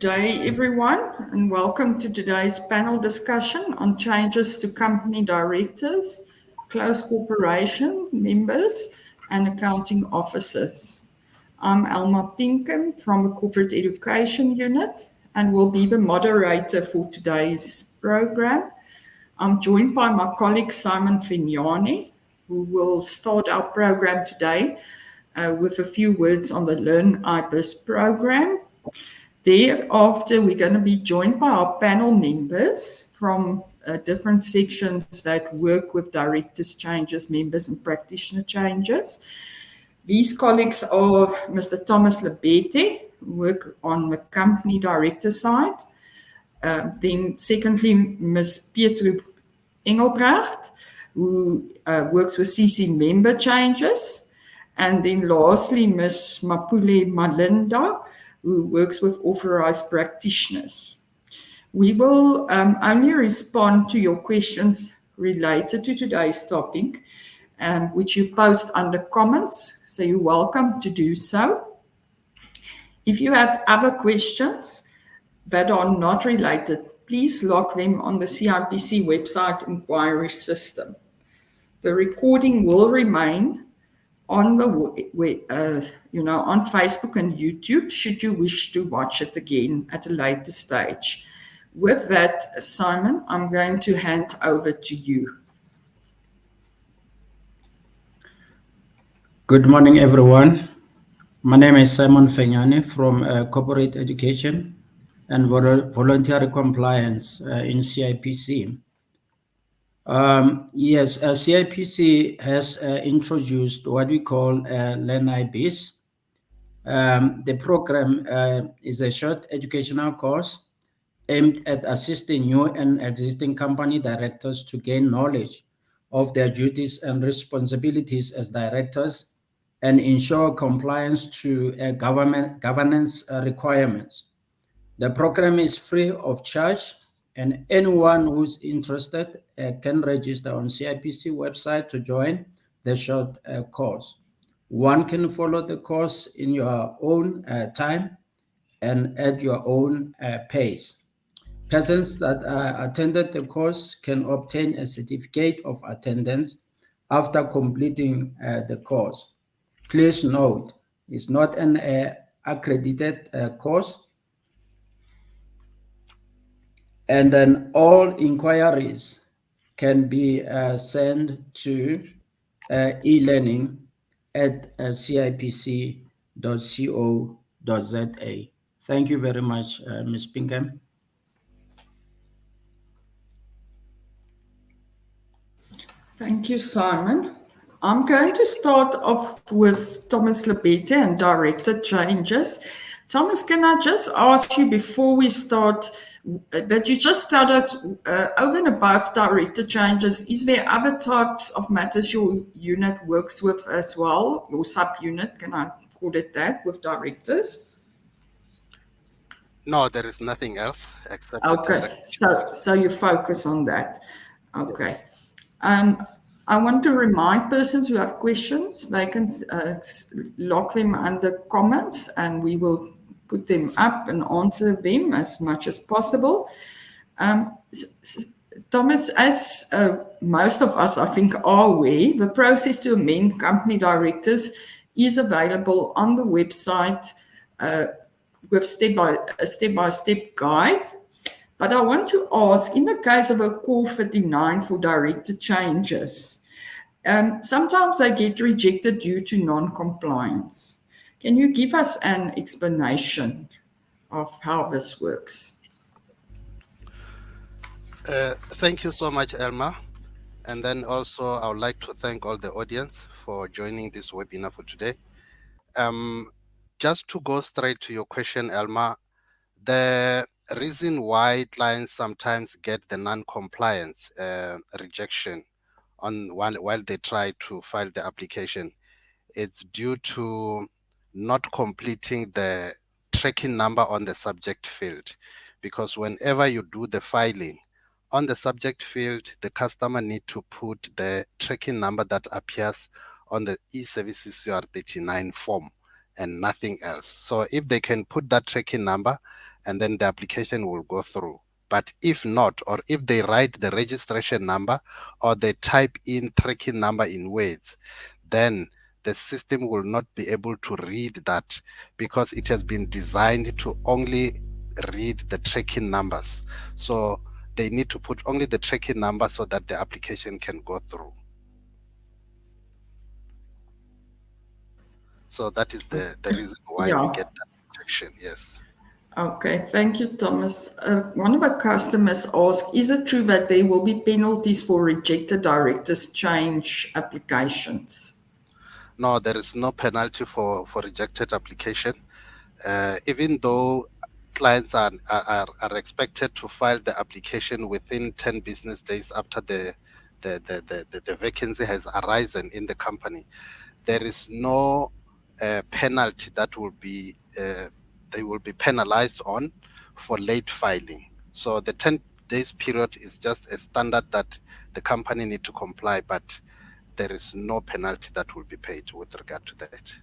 day, everyone, and welcome to today's panel discussion on changes to company directors, close corporation members, and accounting officers. I'm Elma Pinkham from the Corporate Education Unit and will be the moderator for today's program. I'm joined by my colleague Simon Vignani, who will start our program today with a few words on the Learn IBIS program. Thereafter, we're going to be joined by our panel members from different sections that work with directors changes, members and practitioner changes. These colleagues are Mr. Thomas Lebete, who work on the company director side. Then secondly, Ms. Pietru Engelbrecht, who works with CC member changes. And then lastly, Ms. Mapule Malinda, who works with authorized practitioners. We will only respond to your questions related to today's topic, which you post under comments, so you're welcome to do so. If you have other questions that are not related, please log them on the CIPC website inquiry system. The recording will remain on the on Facebook and YouTube, should you wish to watch it again at a later stage. With that, Simon, I'm going to hand over to you. Good morning, everyone. My name is Simon Vignani from Corporate Education and Voluntary Compliance in CIPC. CIPC has introduced what we call Learn IBIS. The program is a short educational course aimed at assisting new and existing company directors to gain knowledge of their duties and responsibilities as directors and ensure compliance to governance requirements. The program is free of charge, and anyone who's interested can register on CIPC website to join the short course. One can follow the course in your own time and at your own pace. Persons that attended the course can obtain a certificate of attendance after completing the course. Please note, it's not an accredited course. And then all inquiries can be sent to elearning@cipc.co.za. Thank you very much, Ms. Pinkham. Thank you, Simon. I'm going to start off with Thomas Lebete and director changes. Thomas, can I just ask you before we start that you just tell us over and above director changes, is there other types of matters your unit works with as well, your sub-unit, can I call it that, with directors? No, there is nothing else except. Okay, so you focus on that. Okay. I want to remind persons who have questions, they can log them under comments and we will put them up and answer them as much as possible. Thomas, as most of us, I think, are aware, the process to amend company directors is available on the website with a step-by-step guide. But I want to ask, in the case of a Call 39 for director changes, sometimes they get rejected due to non-compliance. Can you give us an explanation of how this works? Thank you so much, Elma. And then also I would like to thank all the audience for joining this webinar for today. Just to go straight to your question, Elma, the reason why clients sometimes get the non-compliance rejection while they try to file the application, it's due to not completing the tracking number on the subject field. Because whenever you do the filing on the subject field, the customer need to put the tracking number that appears on the e-services CR39 form and nothing else. So if they can put that tracking number, and then the application will go through. But if not, or if they write the registration number or they type in tracking number in words, then the system will not be able to read that, because it has been designed to only read the tracking numbers. So they need to put only the tracking number so that the application can go through. So that is the reason why we Yeah. get that rejection. Yes. Okay, thank you, Thomas. One of our customers asked, is it true that there will be penalties for rejected directors' change applications? No, there is no penalty for rejected application. Even though clients are expected to file the application within 10 business days after the vacancy has arisen in the company, there is no penalty that will be they will be penalized on for late filing. So the 10 days period is just a standard that the company need to comply, but there is no penalty that will be paid with regard to that.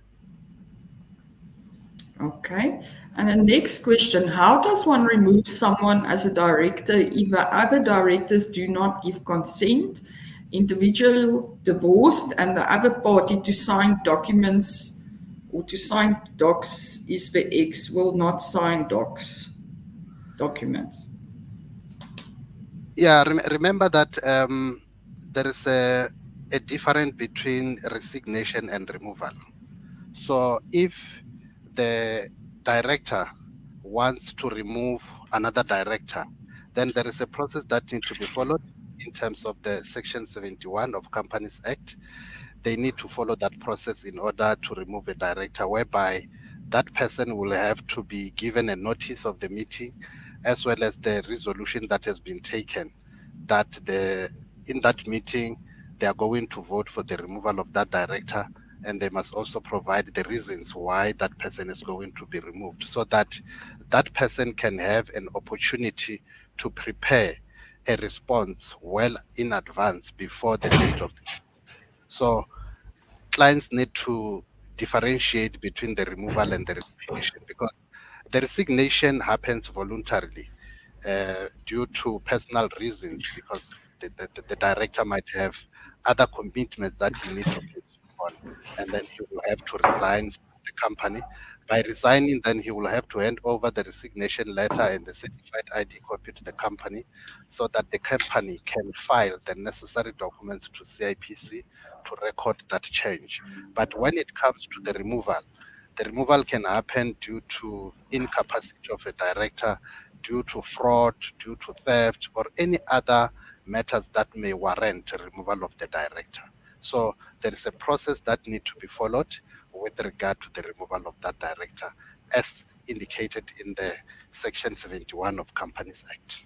Okay. And the next question, how does one remove someone as a director if the other directors do not give consent, individual divorced, and the other party to sign documents or to sign docs is the ex will not sign documents? Yeah, remember that there is a difference between resignation and removal. So if the director wants to remove another director, then there is a process that needs to be followed in terms of the Section 71 of Companies Act. They need to follow that process in order to remove a director, whereby that person will have to be given a notice of the meeting, as well as the resolution that has been taken, that in that meeting they are going to vote for the removal of that director, and they must also provide the reasons why that person is going to be removed, so that that person can have an opportunity to prepare a response well in advance before the date of the. So clients need to differentiate between the removal and the resignation, because the resignation happens voluntarily due to personal reasons, because the director might have other commitments that he needs to pursue on, and then he will have to resign from the company. By resigning, then he will have to hand over the resignation letter and the certified ID copy to the company, so that the company can file the necessary documents to CIPC to record that change. But when it comes to the removal can happen due to incapacity of a director, due to fraud, due to theft, or any other matters that may warrant removal of the director. So there is a process that needs to be followed with regard to the removal of that director, as indicated in the Section 71 of Companies Act.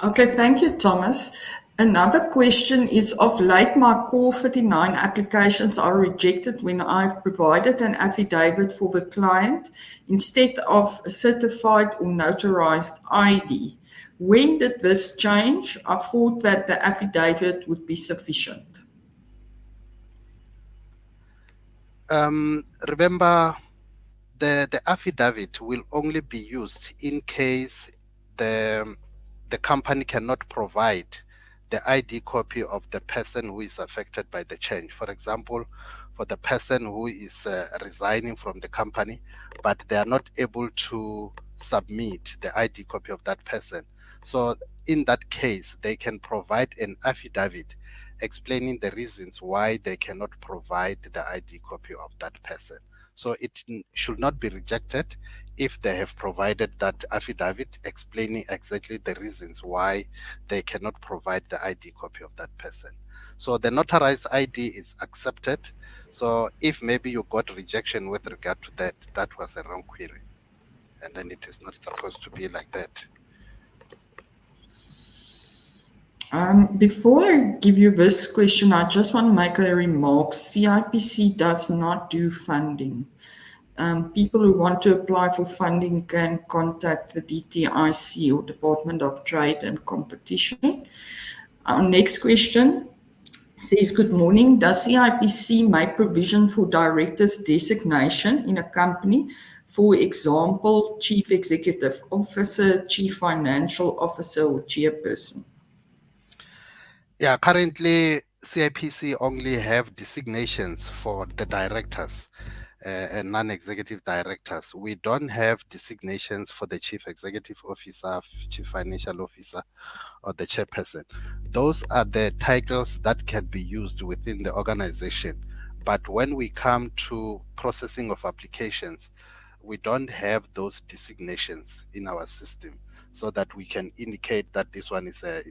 Okay, thank you, Thomas. Another question is, of late, my Core 39 applications are rejected when I've provided an affidavit for the client instead of a certified or notarized ID. When did this change? I thought that the affidavit would be sufficient. Remember, the affidavit will only be used in case the company cannot provide the ID copy of the person who is affected by the change. For example, for the person who is resigning from the company, but they are not able to submit the ID copy of that person. So in that case, they can provide an affidavit explaining the reasons why they cannot provide the ID copy of that person. So it should not be rejected if they have provided that affidavit explaining exactly the reasons why they cannot provide the ID copy of that person. So the notarized ID is accepted. So if maybe you got rejection with regard to that, that was a wrong query. And then it is not supposed to be like that. Before I give you this question, I just want to make a remark. CIPC does not do funding. People who want to apply for funding can contact the DTIC or Department of Trade and Competition. Our next question says, good morning. Does CIPC make provision for directors' designation in a company? For example, Chief Executive Officer, Chief Financial Officer, or Chairperson? Yeah, currently CIPC only have designations for the directors and non-executive directors. We don't have designations for the chief executive officer, chief financial officer, or the chairperson. Those are the titles that can be used within the organization. But when we come to processing of applications, we don't have those designations in our system so that we can indicate that this one is a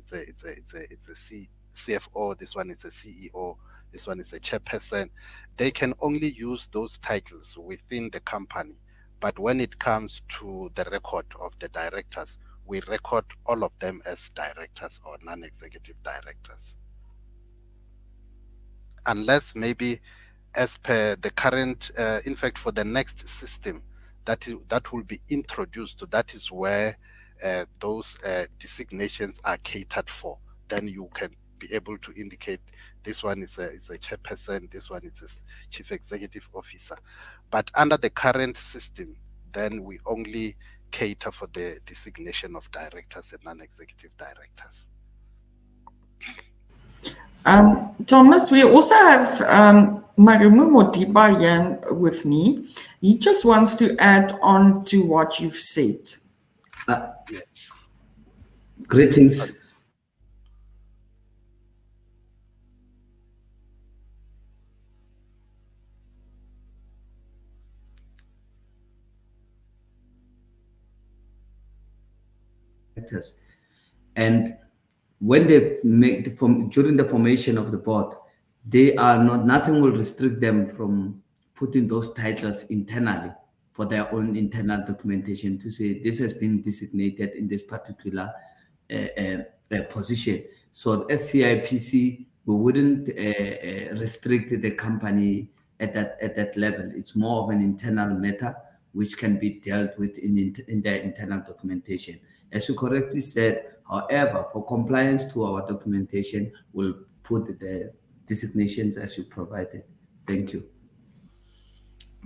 CFO, this one is a CEO, this one is a chairperson. They can only use those titles within the company. But when it comes to the record of the directors, we record all of them as directors or non-executive directors. Unless maybe as per the current, in fact, for the next system that will be introduced, that is where those designations are catered for. Then you can be able to indicate this one is a chairperson, this one is a chief executive officer. But under the current system, then we only cater for the designation of directors and non-executive directors. Thomas, we also have Marumo Modiba with me. He just wants to add on to what you've said. Yes. Greetings. And when they make during the formation of the board, they are nothing will restrict them from putting those titles internally for their own internal documentation to say this has been designated in this particular position. So as CIPC, we wouldn't restrict the company at that level. It's more of an internal matter which can be dealt with in their internal documentation. As you correctly said, however, for compliance to our documentation, we'll put the designations as you provided. Thank you.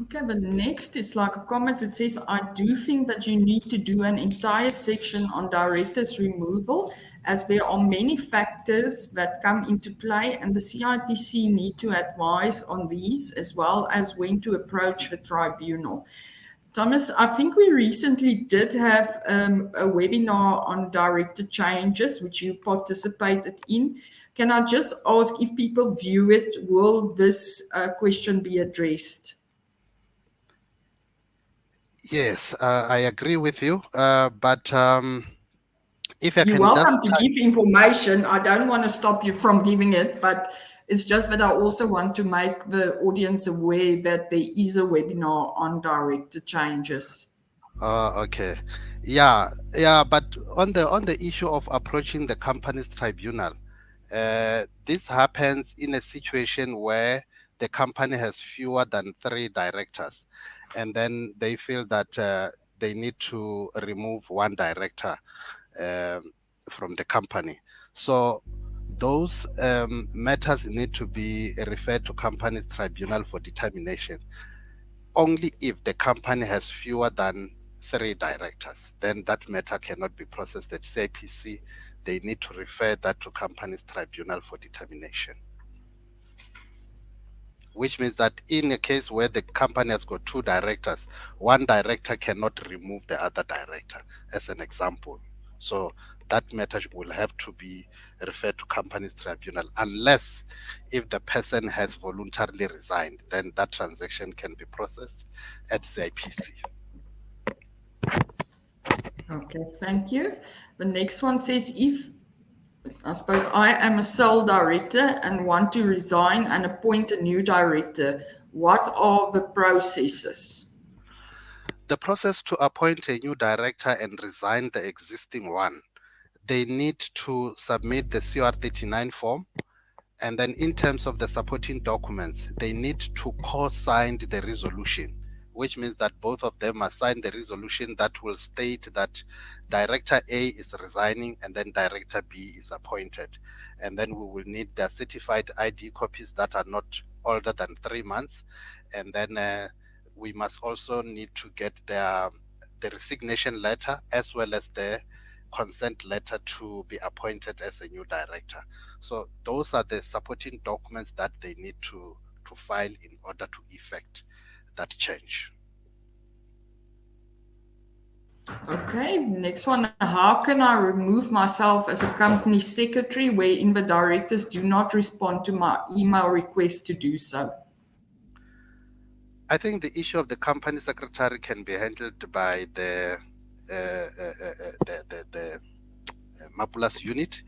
Okay, but next is like a comment that says, I do think that you need to do an entire section on directors removal, as there are many factors that come into play, and the CIPC need to advise on these as well as when to approach the tribunal. Thomas, I think we recently did have a webinar on director changes, which you participated in. Can I just ask, if people view it, will this question be addressed? Yes, I agree with you. But if I You're can welcome just to give information. I don't want to stop you from giving it, but it's just that I also want to make the audience aware that there is a webinar on director changes. Okay, yeah. But on the issue of approaching the company's tribunal, this happens in a situation where the company has fewer than 3 directors, and then they feel that they need to remove one director from the company. So those matters need to be referred to company's tribunal for determination. Only if the company has fewer than 3 directors, then that matter cannot be processed at CIPC. They need to refer that to company's tribunal for determination. Which means that in a case where the company has got 2 directors, one director cannot remove the other director, as an example. So that matter will have to be referred to company's tribunal, unless if the person has voluntarily resigned, then that transaction can be processed at CIPC. Okay, thank you. The next one says, if I suppose I am a sole director and want to resign and appoint a new director, what are the processes? The process to appoint a new director and resign the existing one, they need to submit the CR39 form, and then in terms of the supporting documents, they need to co-sign the resolution which means that both of them must sign the resolution that will state that Director A is resigning and then Director B is appointed. And then we will need their certified ID copies that are not older than 3 months. And then we must also need to get the resignation letter as well as the consent letter to be appointed as a new director. So those are the supporting documents that they need to file in order to effect that change. Okay, next one. How can I remove myself as a company secretary wherein the directors do not respond to my email request to do so? I think the issue of the company secretary can be handled by the Mapula's unit,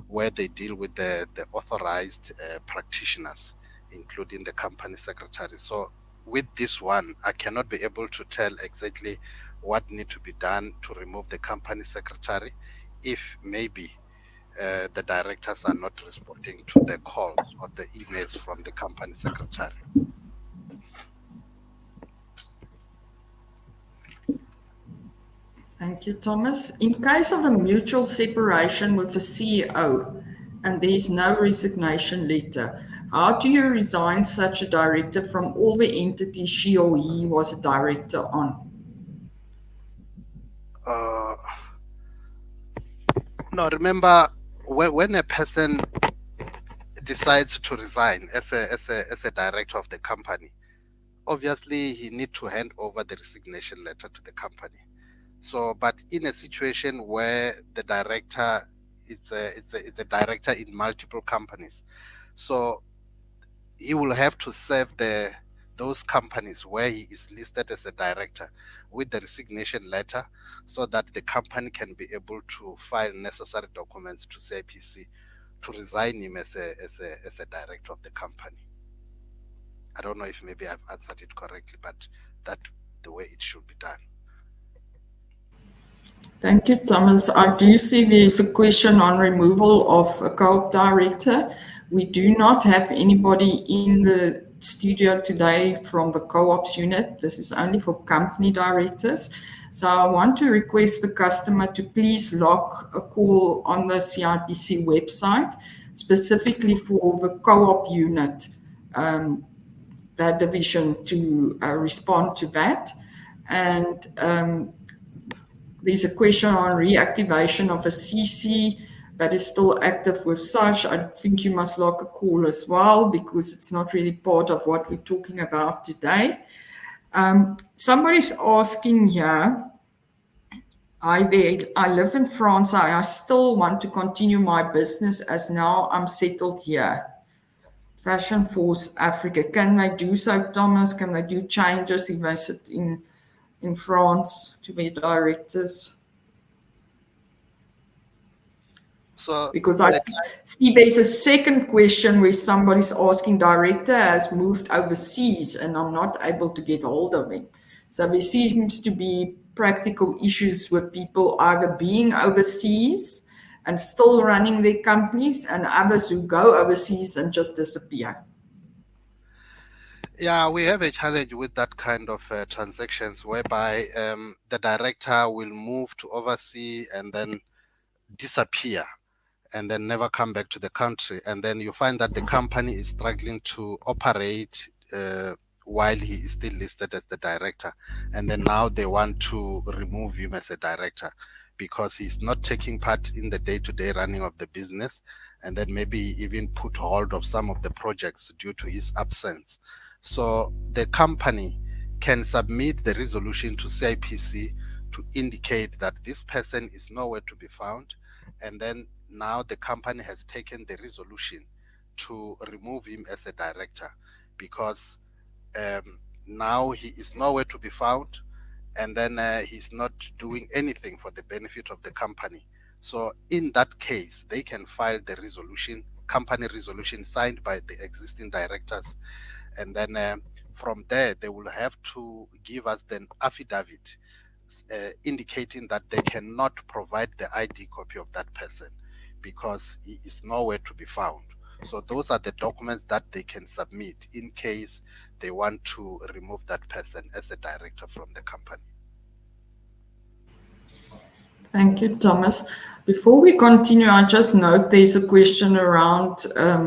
where they deal with the authorized practitioners, including the company secretary. So with this one, I cannot be able to tell exactly what need to be done to remove the company secretary if maybe the directors are not responding to the calls or the emails from the company secretary. Thank you, Thomas. In case of a mutual separation with a CEO and there is no resignation letter, how do you resign such a director from all the entities she or he was a director on? No, remember, when a person decides to resign as a director of the company, obviously he need to hand over the resignation letter to the company. So, but in a situation where the director it's a director in multiple companies, so he will have to serve those companies where he is listed as a director with the resignation letter, so that the company can be able to file necessary documents to CIPC to resign him as a director of the company. I don't know if maybe I've answered it correctly, but that's the way it should be done. Thank you, Thomas. I do see there's a question on removal of a co-op director. We do not have anybody in the studio today from the co-ops unit. This is only for company directors. So I want to request the customer to please log a call on the CIPC website, specifically for the co-op unit, that division, to respond to that. And there's a question on reactivation of a CC that is still active with SARS. I think you must log a call as well, because it's not really part of what we're talking about today. Somebody's asking here, I live in France. I still want to continue my business as now I'm settled here. Fashion Force Africa. Can they do so, Thomas? Can they do changes if they sit in France to their directors? So, because I see there's a second question where somebody's asking, director has moved overseas and I'm not able to get hold of him. So there seems to be practical issues with people either being overseas and still running their companies, and others who go overseas and just disappear. Yeah, we have a challenge with that kind of transactions whereby the director will move to oversee and then disappear and then never come back to the country. And then you find that the company is struggling to operate while he is still listed as the director. And then now they want to remove him as a director because he's not taking part in the day-to-day running of the business. And then maybe even put hold of some of the projects due to his absence. So the company can submit the resolution to CIPC to indicate that this person is nowhere to be found. And then now the company has taken the resolution to remove him as a director because now he is nowhere to be found, and then he's not doing anything for the benefit of the company. So in that case, they can file the resolution, company resolution signed by the existing directors. And then from there, they will have to give us an affidavit indicating that they cannot provide the ID copy of that person because he is nowhere to be found. So those are the documents that they can submit in case they want to remove that person as a director from the company. Thank you, Thomas. Before we continue, I just note there's a question around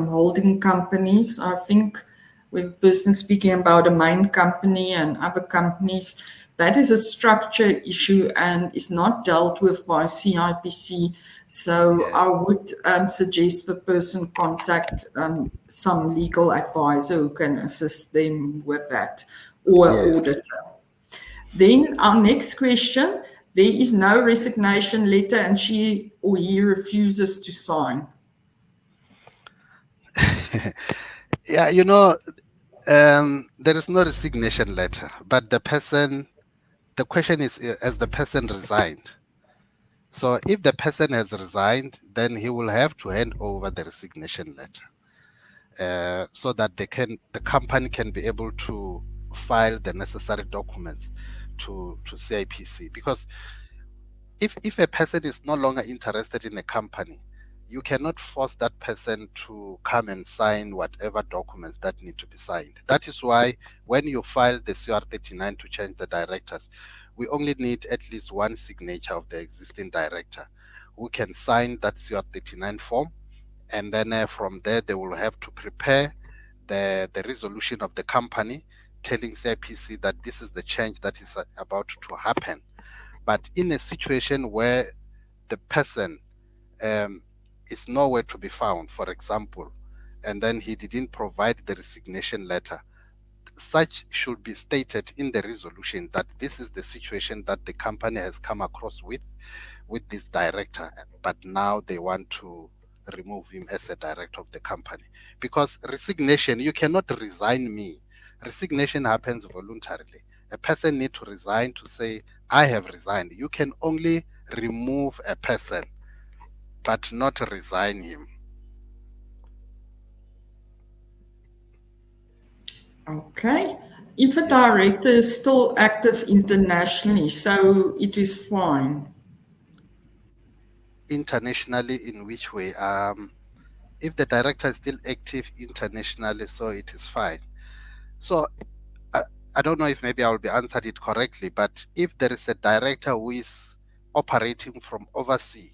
holding companies. I think with person speaking about a main company and other companies, that is a structure issue and is not dealt with by CIPC. So I would suggest the person contact some legal advisor who can assist them with that, or auditor. Then our next question, there is no resignation letter and she or he refuses to sign. Yeah, there is no resignation letter, but the question is, has the person resigned? So if the person has resigned, then he will have to hand over the resignation letter so that the company can be able to file the necessary documents to CIPC. Because if a person is no longer interested in a company, you cannot force that person to come and sign whatever documents that need to be signed. That is why when you file the CR39 to change the directors, we only need at least one signature of the existing director who can sign that CR39 form, and then from there they will have to prepare the resolution of the company telling CIPC that this is the change that is about to happen. But in a situation where the person is nowhere to be found, for example, and then he didn't provide the resignation letter, such should be stated in the resolution that this is the situation that the company has come across with this director, but now they want to remove him as a director of the company. Because resignation, you cannot resign me. Resignation happens voluntarily. A person needs to resign to say, I have resigned. You can only remove a person, but not resign him. Okay. If a director is still active internationally, so it is fine. Internationally, in which way? If the director is still active internationally, so it is fine. So I don't know if maybe I will be answered it correctly, but if there is a director who is operating from overseas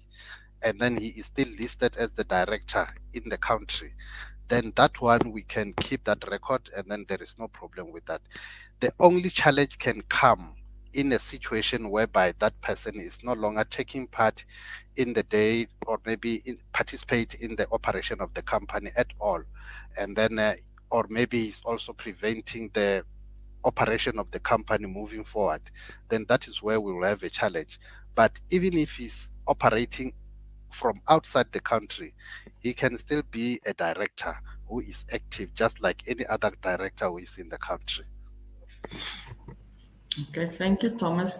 and then he is still listed as the director in the country, then that one we can keep that record and then there is no problem with that. The only challenge can come in a situation whereby that person is no longer taking part in the day or maybe participate in the operation of the company at all, and then or maybe he's also preventing the operation of the company moving forward, then that is where we will have a challenge. But even if he's operating from outside the country, he can still be a director who is active just like any other director who is in the country. Okay, thank you, Thomas.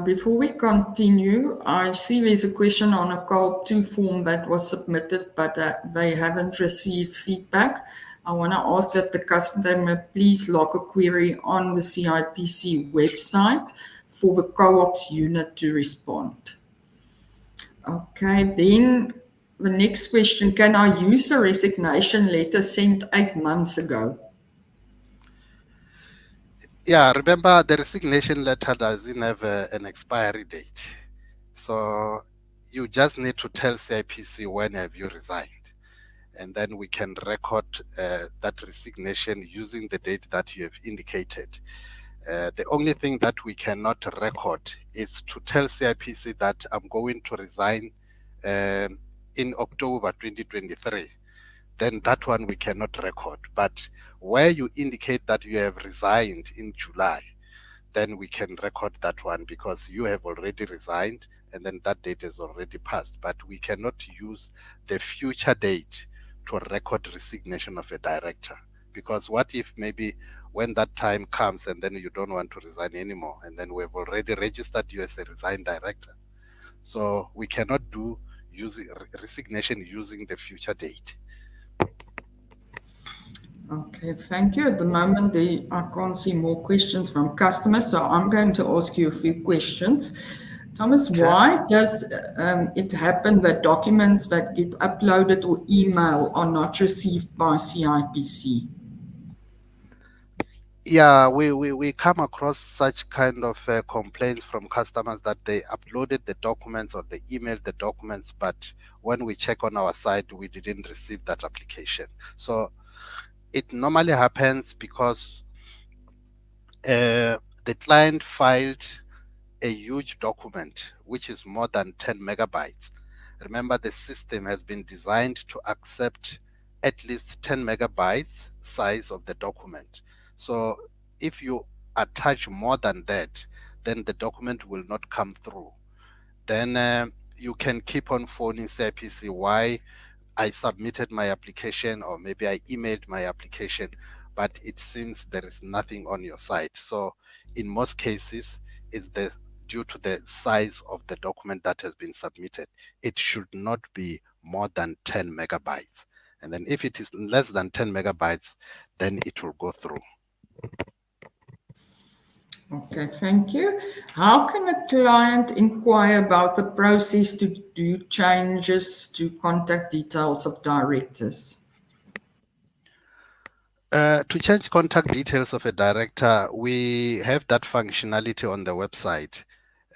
Before we continue, I see there's a question on a Co-op 2 form that was submitted, but they haven't received feedback. I want to ask that the customer please log a query on the CIPC website for the Co-ops unit to respond. Okay, then the next question, can I use the resignation letter sent 8 months ago? Yeah, remember the resignation letter doesn't have an expiry date. So you just need to tell CIPC when have you resigned. And then we can record that resignation using the date that you have indicated. The only thing that we cannot record is to tell CIPC that I'm going to resign in October 2023. Then that one we cannot record. But where you indicate that you have resigned in July, then we can record that one because you have already resigned and then that date has already passed. But we cannot use the future date to record resignation of a director. Because what if maybe when that time comes and then you don't want to resign anymore and then we've already registered you as a resigned director. So we cannot do resignation using the future date. Okay, thank you. At the moment, I can't see more questions from customers, so I'm going to ask you a few questions. Thomas, why does it happen that documents that get uploaded or emailed are not received by CIPC? Yeah, we come across such kind of complaints from customers that they uploaded the documents or they emailed the documents, but when we check on our side, we didn't receive that application. So it normally happens because the client filed a huge document which is more than 10 megabytes. Remember, the system has been designed to accept at least 10 megabytes size of the document. So if you attach more than that, then the document will not come through. Then you can keep on phoning CIPC why I submitted my application or maybe I emailed my application, but it seems there is nothing on your side. So in most cases, it's due to the size of the document that has been submitted. It should not be more than 10 megabytes. And then if it is less than 10 megabytes, then it will go through. Okay, thank you. How can a client inquire about the process to do changes to contact details of directors? To change contact details of a director, we have that functionality on the website.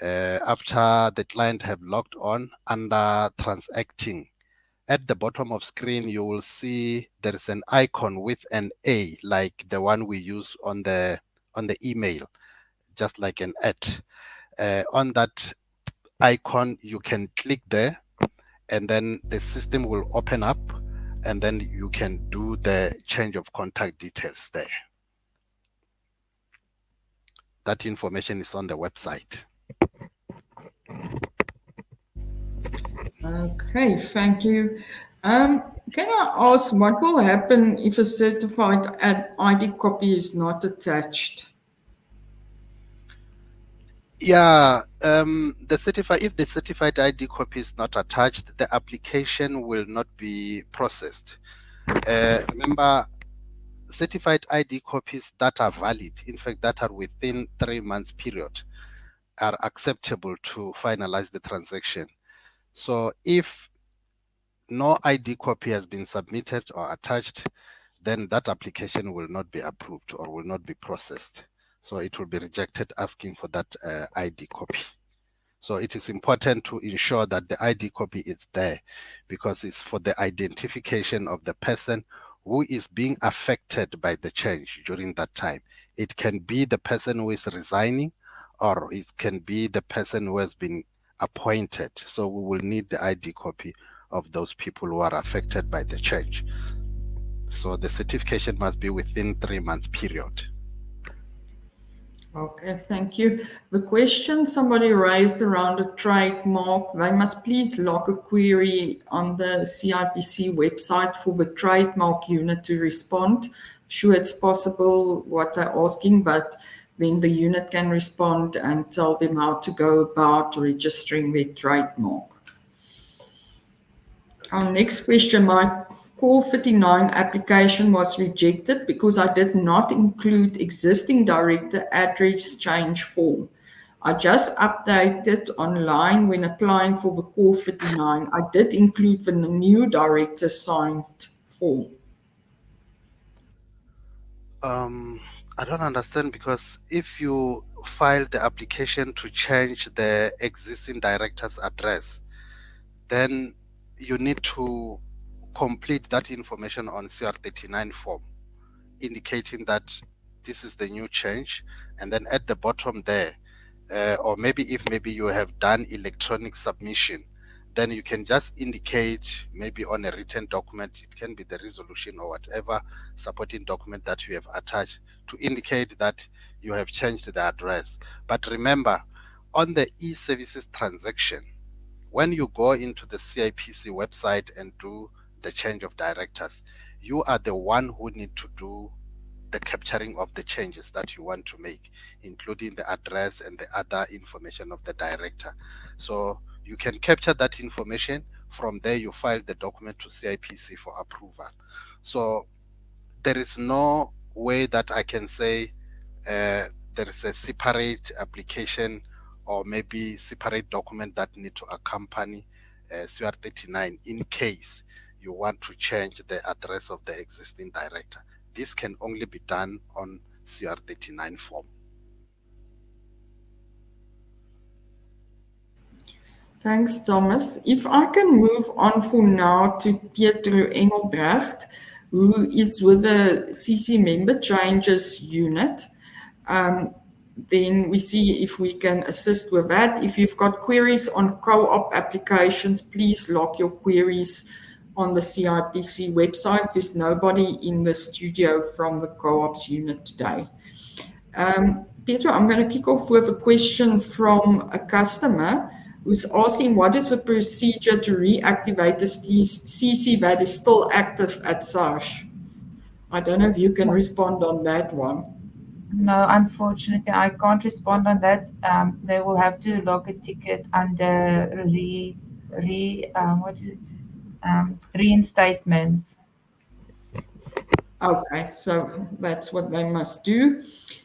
After the client have logged on under transacting, at the bottom of screen you will see there is an icon with an A, like the one we use on the email, just like an @ on that icon you can click there, and then the system will open up, and then you can do the change of contact details there. That information is on the website. Okay, thank you. Can I ask what will happen if a certified ID copy is not attached? Yeah, if the certified ID copy is not attached, the application will not be processed. Remember, certified ID copies that are valid, in fact, that are within 3 months period, are acceptable to finalize the transaction. So if no ID copy has been submitted or attached, then that application will not be approved or will not be processed. So it will be rejected asking for that ID copy. So it is important to ensure that the ID copy is there, because it's for the identification of the person who is being affected by the change during that time. It can be the person who is resigning, or it can be the person who has been appointed. So we will need the ID copy of those people who are affected by the change. So the certification must be within 3 months period. Okay, thank you. The question somebody raised around a trademark, they must please log a query on the CIPC website for the trademark unit to respond. Sure, it's possible what they're asking, but then the unit can respond and tell them how to go about registering their trademark. Our next question, my Core 59 application was rejected because I did not include existing director address change form. I just updated online when applying for the Core 59. I did include the new director signed form. I don't understand, because if you file the application to change the existing director's address, then you need to complete that information on CR39 form, indicating that this is the new change. And then at the bottom there, or maybe you have done electronic submission, then you can just indicate, maybe on a written document, it can be the resolution or whatever supporting document that you have attached, to indicate that you have changed the address. But remember, on the e-services transaction, when you go into the CIPC website and do the change of directors, you are the one who need to do the capturing of the changes that you want to make, including the address and the other information of the director. So you can capture that information. From there, you file the document to CIPC for approval. So there is no way that I can say there is a separate application or maybe separate document that need to accompany CR39 in case you want to change the address of the existing director. This can only be done on CR39 form. Thanks, Thomas. If I can move on for now to Pietro Engelbrecht, who is with the CC Member Changes Unit. Then we see if we can assist with that. If you've got queries on co-op applications, please log your queries on the CIPC website. There's nobody in the studio from the co-ops unit today. Pietro, I'm going to kick off with a question from a customer who's asking what is the procedure to reactivate the CC that is still active at SARS? I don't know if you can respond on that one. No, unfortunately, I can't respond on that. They will have to log a ticket under reinstatements. Okay, so that's what they must do.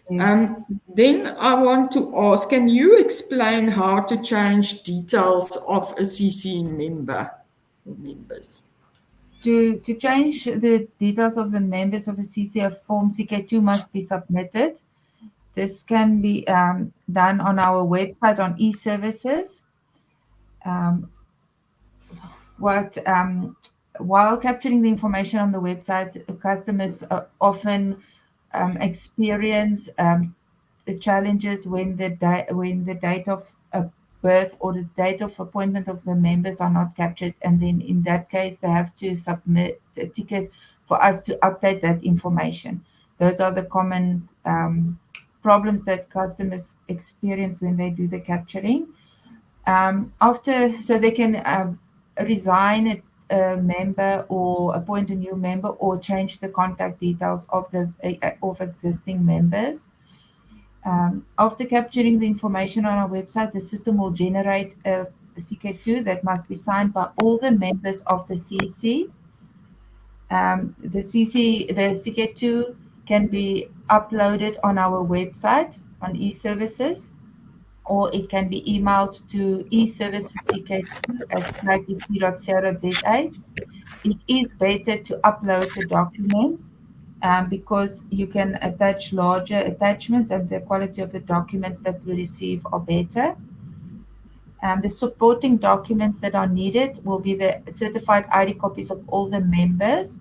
Then I want to ask, can you explain how to change details of a CC member or members? To change the details of the members of a CCF form, CK2 must be submitted. This can be done on our website on e-services. While capturing the information on the website, customers often experience challenges when the date of birth or the date of appointment of the members are not captured, and then in that case they have to submit a ticket for us to update that information. Those are the common problems that customers experience when they do the capturing. So they can resign a member or appoint a new member or change the contact details of existing members. After capturing the information on our website, the system will generate a CK2 that must be signed by all the members of the CC. The CK2 can be uploaded on our website on e-services, or it can be emailed to eservicesck2@cipc.co.za. It is better to upload the documents because you can attach larger attachments and the quality of the documents that we receive are better. The supporting documents that are needed will be the certified ID copies of all the members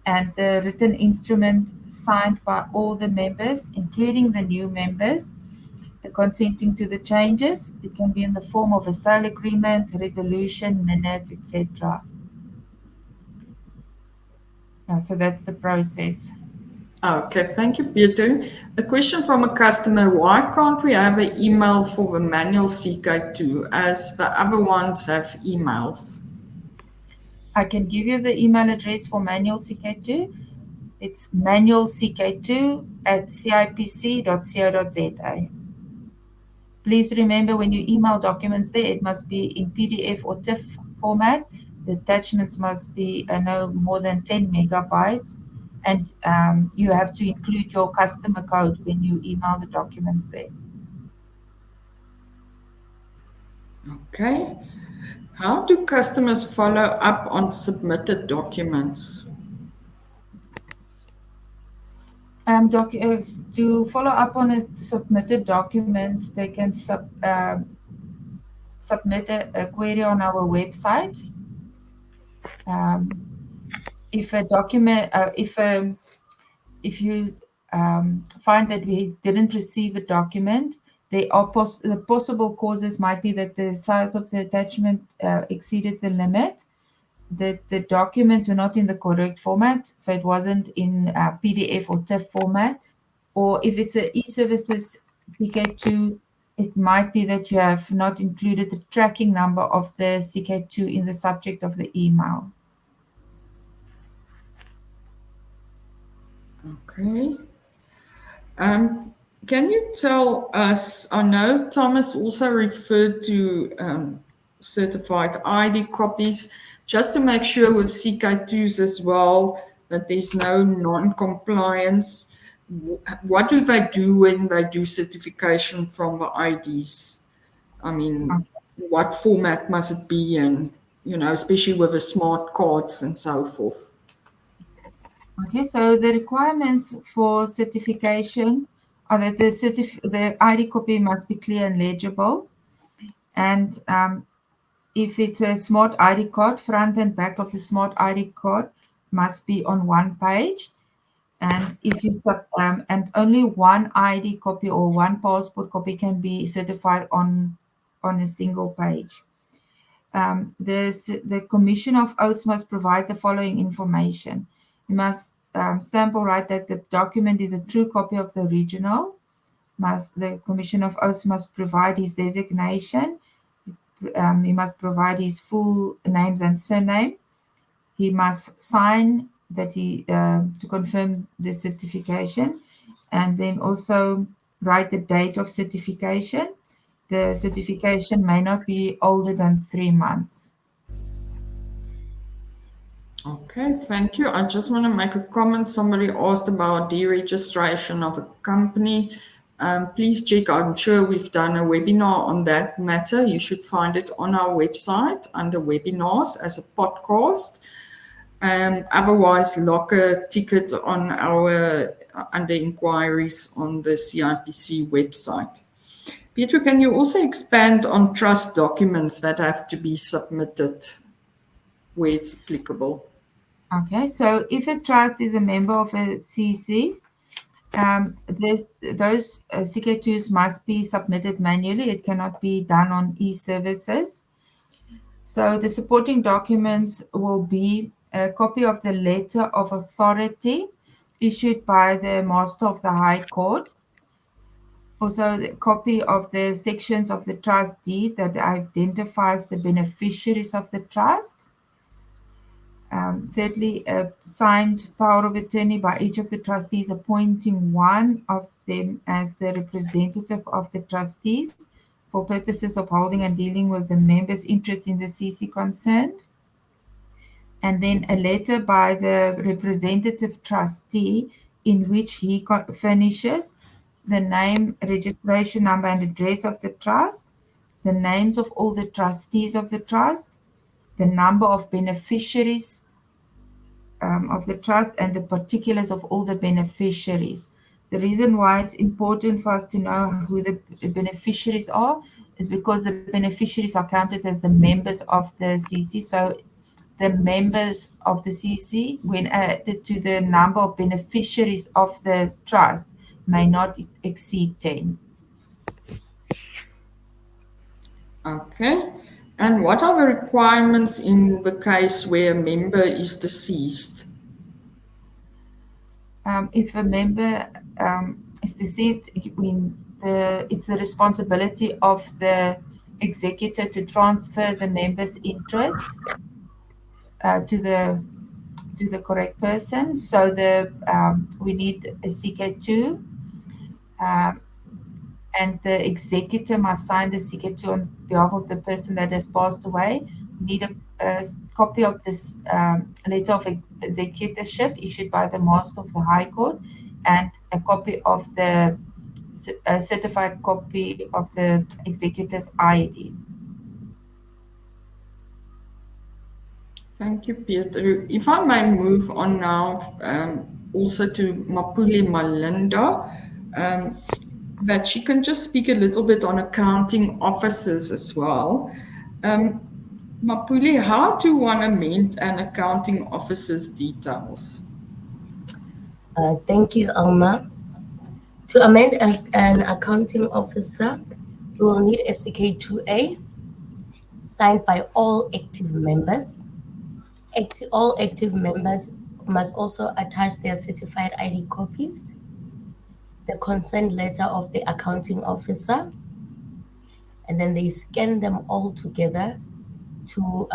and the written instrument signed by all the members, including the new members, consenting to the changes. It can be in the form of a sale agreement, resolution, minutes, etc. So that's the process. Okay, thank you, Peter. A question from a customer: why can't we have an email for the manual CK2 as the other ones have emails? I can give you the email address for manual CK2. It's manualck2@cipc.co.za. Please remember, when you email documents there, it must be in PDF or TIFF format. The attachments must be no more than 10 megabytes. And you have to include your customer code when you email the documents there. Okay. How do customers follow up on submitted documents? To follow up on a submitted document, they can submit a query on our website. If a document, if you find that we didn't receive a document, the possible causes might be that the size of the attachment exceeded the limit, that the documents were not in the correct format, so it wasn't in PDF or TIFF format, or if it's an e-services CK2, it might be that you have not included the tracking number of the CK2 in the subject of the email. Okay. Can you tell us, I know Thomas also referred to certified ID copies, just to make sure with CK2s as well that there's no non-compliance. What do they do when they do certification from the IDs? I mean, what format must it be in, especially with the smart cards and so forth? Okay, so the requirements for certification that the ID copy must be clear and legible, and if it's a smart ID card, front and back of the smart ID card must be on one page. And if you and only one ID copy or one passport copy can be certified on a single page. The Commission of Oaths must provide the following information. You must stamp or write that the document is a true copy of the original. The Commission of Oaths must provide his designation. He must provide his full names and surname. He must sign that to confirm the certification, and then also write the date of certification. The certification may not be older than 3 months. Okay, thank you. I just want to make a comment. Somebody asked about deregistration of a company. Please check. I'm sure we've done a webinar on that matter. You should find it on our website under webinars as a podcast. Otherwise, lock a ticket on our under inquiries on the CIPC website. Peter, can you also expand on trust documents that have to be submitted where it's applicable? Okay, so if a trust is a member of a CC, those CK2s must be submitted manually. It cannot be done on e-services. So the supporting documents will be a copy of the letter of authority issued by the Master of the High Court. Also, the copy of the sections of the trust deed that identifies the beneficiaries of the trust. Thirdly, a signed power of attorney by each of the trustees appointing one of them as the representative of the trustees for purposes of holding and dealing with the members' interest in the CC concerned. And then a letter by the representative trustee in which he furnishes the name, registration number, and address of the trust, the names of all the trustees of the trust, the number of beneficiaries of the trust, and the particulars of all the beneficiaries. The reason why it's important for us to know who the beneficiaries are is because the beneficiaries are counted as the members of the CC. So the members of the CC, when added to the number of beneficiaries of the trust, may not exceed 10. Okay. And what are the requirements in the case where a member is deceased? If a member is deceased, it's the responsibility of the executor to transfer the member's interest to the correct person. So we need a CK2, and the executor must sign the CK2 on behalf of the person that has passed away. We need a copy of this letter of executorship issued by the Master of the High Court, and a copy of the certified copy of the executor's ID. Thank you, Peter. If I may move on now also to Mapule Malinda, that she can just speak a little bit on accounting officers as well. Mapule, how do one amend an accounting officer's details? Thank you, Alma. To amend an accounting officer, you will need a CK2A signed by all active members. All active members must also attach their certified ID copies, the consent letter of the accounting officer, and then they scan them all together to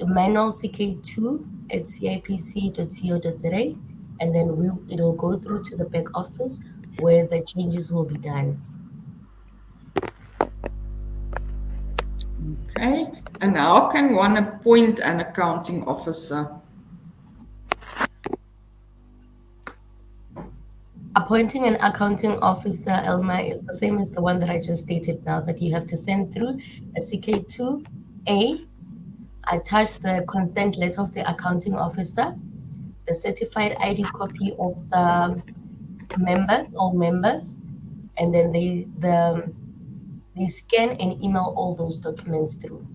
manual CK2 at cipc.co.za, and then it will go through to the back office where the changes will be done. Okay, and how can one appoint an accounting officer? Appointing an accounting officer, Elma, is the same as the one that I just stated now, that you have to send through a CK2A, attach the consent letter of the accounting officer, the certified ID copy of the members, all members, and then they scan and email all those documents through.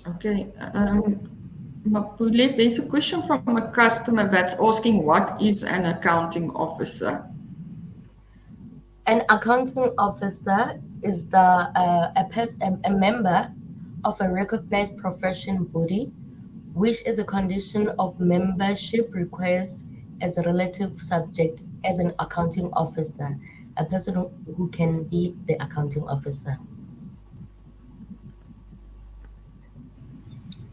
Okay. Mapule, there's a question from a customer that's asking, what is an accounting officer? An accounting officer is a member of a recognized profession body, which is a condition of membership requires as a relative subject as an accounting officer, a person who can be the accounting officer.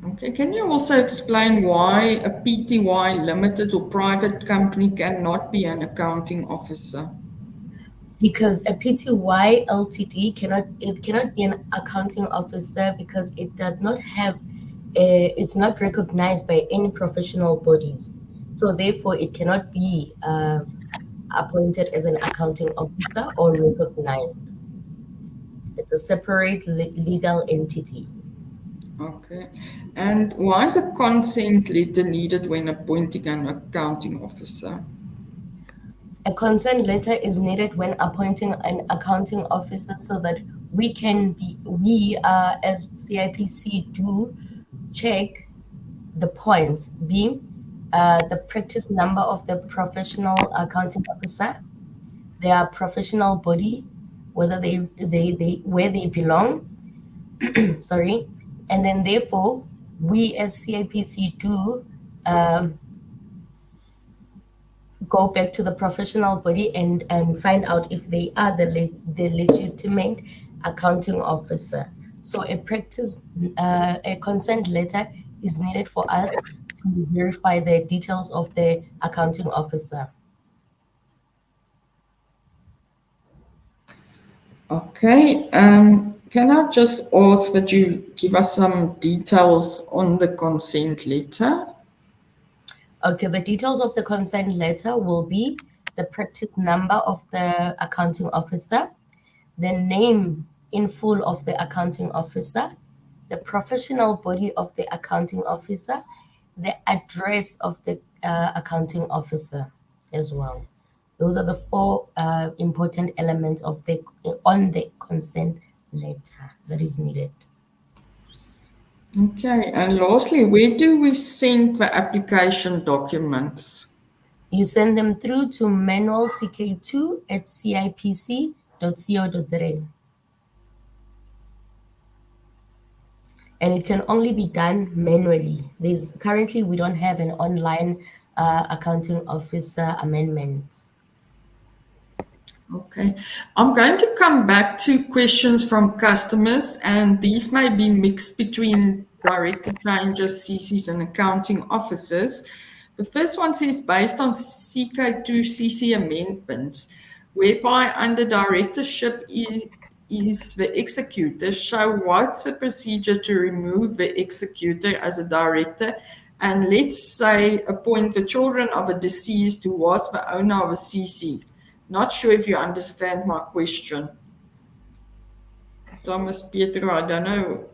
Okay, can you also explain why a PTY limited or private company cannot be an accounting officer? Because a PTY Ltd cannot be an accounting officer because it does not have it's not recognized by any professional bodies, so therefore it cannot be appointed as an accounting officer or recognized. It's a separate legal entity. Okay, and why is a consent letter needed when appointing an accounting officer? A consent letter is needed when appointing an accounting officer so that we as CIPC do check the points, being the practice number of the professional accounting officer, their professional body, whether where they belong, sorry, and then therefore we as CIPC do go back to the professional body and find out if they are the legitimate accounting officer. So a consent letter is needed for us to verify the details of the accounting officer. Okay, can I just ask that you give us some details on the consent letter? Okay, the details of the consent letter will be the practice number of the accounting officer, the name in full of the accounting officer, the professional body of the accounting officer, the address of the accounting officer as well. Those are the four important elements on the consent letter that is needed. Okay, and lastly, where do we send the application documents? You send them through to manualck2@cipc.co.za. And it can only be done manually. Currently, we don't have an online accounting officer amendment. Okay, I'm going to come back to questions from customers, and these may be mixed between director changes, CCs, and accounting officers. The first one says, based on CK2 CC amendments, whereby under directorship is the executor, so what's the procedure to remove the executor as a director? And let's say appoint the children of a deceased who was the owner of a CC. Not sure if you understand my question. Thomas, Pietro, I don't know.